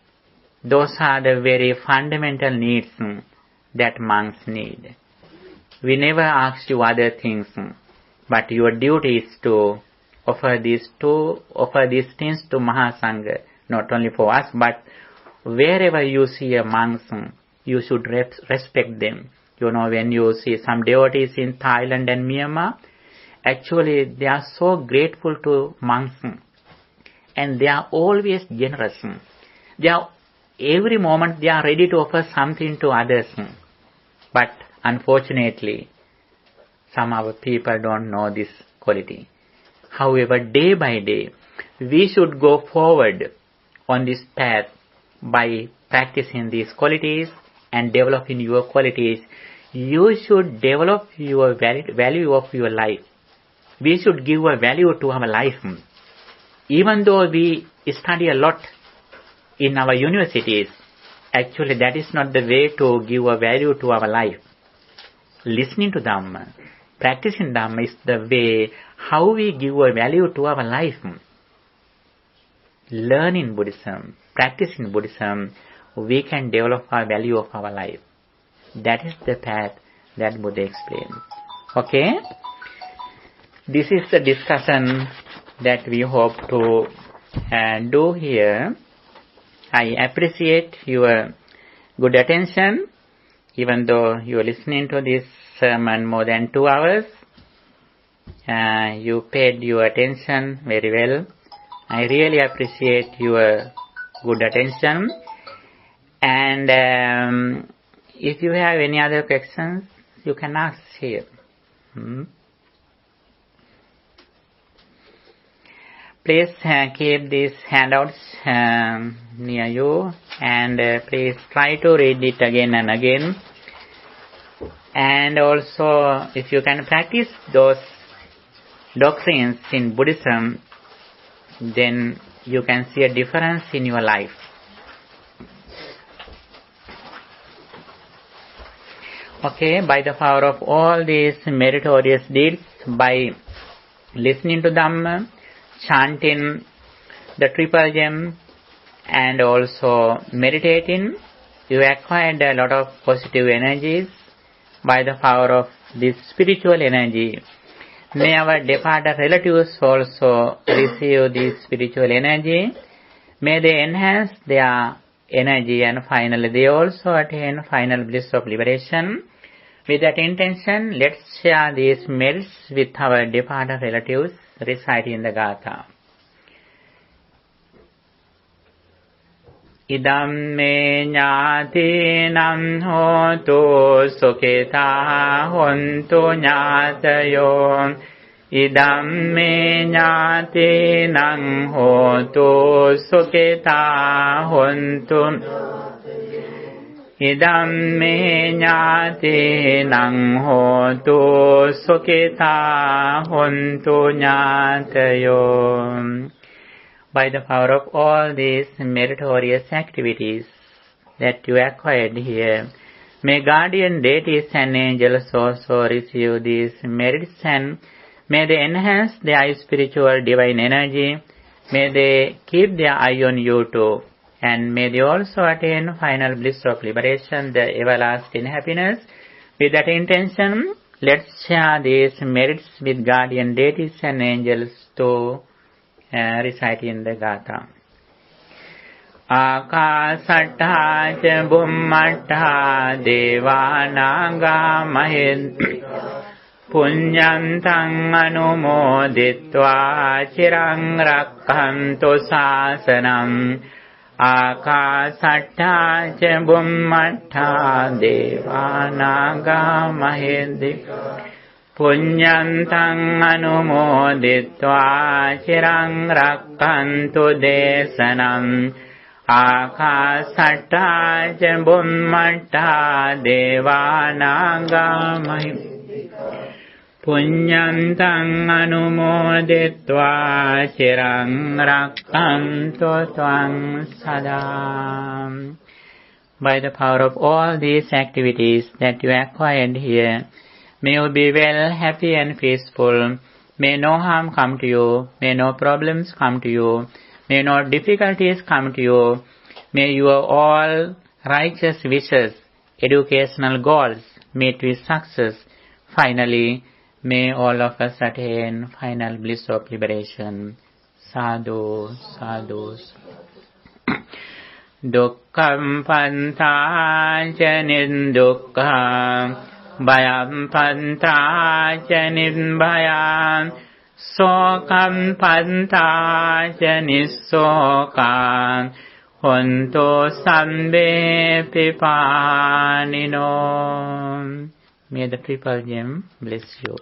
Speaker 1: Those are the very fundamental needs that monks need. We never ask you other things, but your duty is to offer these things to Mahasangha, not only for us, but wherever you see a monk, you should respect them. You know, when you see some devotees in Thailand and Myanmar, actually they are so grateful to monks, and they are always generous. Every moment they are ready to offer something to others. But unfortunately, some of our people don't know this quality. However, day by day, we should go forward on this path by practicing these qualities and developing your qualities. You should develop your value of your life. We should give a value to our life. Even though we study a lot in our universities, actually that is not the way to give a value to our life. Listening to Dhamma, practicing Dhamma is the way how we give a value to our life. Learning Buddhism, practicing Buddhism, we can develop our value of our life. That is the path that Buddha explained. Okay? This is the discussion that we hope to do here. I appreciate your good attention, even though you are listening to this sermon more than 2 hours. You paid your attention very well. I really appreciate your good attention. And if you have any other questions, you can ask here. Please keep these handouts near you, and please try to read it again and again. And also, if you can practice those doctrines in Buddhism, then you can see a difference in your life. Okay, by the power of all these meritorious deeds, by listening to Dhamma, chanting the triple gem, and also meditating, you acquired a lot of positive energies. By the power of this spiritual energy, may our departed relatives also receive this spiritual energy. May they enhance their energy, and finally they also attain final bliss of liberation. With that intention, let's share these merits with our departed relatives reciting the Gatha. Idam me jnatinam hotu sukhita hontu jnatayo. Idam me jnatinam hotu sukhita hontu. Idam me jnatinam hotu sukhita hontu jnatayo. By the power of all these meritorious activities that you acquired here, may guardian deities and angels also receive these merits, and may they enhance their spiritual divine energy. May they keep their eye on you too, and may they also attain final bliss of liberation, the everlasting happiness. With that intention, let's share these merits with guardian deities and angels to recite in the Gatha. Akasattha ca bhummattha devanaga mahedvika Punyantaṃ anumoditvā chiraṃ rakkhantu sāsanam Ākāsattā ca bhummattā devānāgā mahiddhikā Punyantaṃ anumoditvā chiraṃ rakkhantu desanam Ākāsattā ca bhummattā devānāgā mahiddhikā Punyantaṃ anumoditvā chiraṃ rakkhantu tvaṃ sada. By the power of all these activities that you acquired here, may you be well, happy and peaceful. May no harm come to you. May no problems come to you. May no difficulties come to you. May your all righteous wishes, educational goals meet with success. Finally, may all of us attain final bliss of liberation. Sadhu, sadhu. Dukkham pantā ca nirdukkhaṃ, bhayam pantā ca nirbhayam, sokam pantā ca nissokam, hontu sabbe pipānino. May the Triple Gem bless you.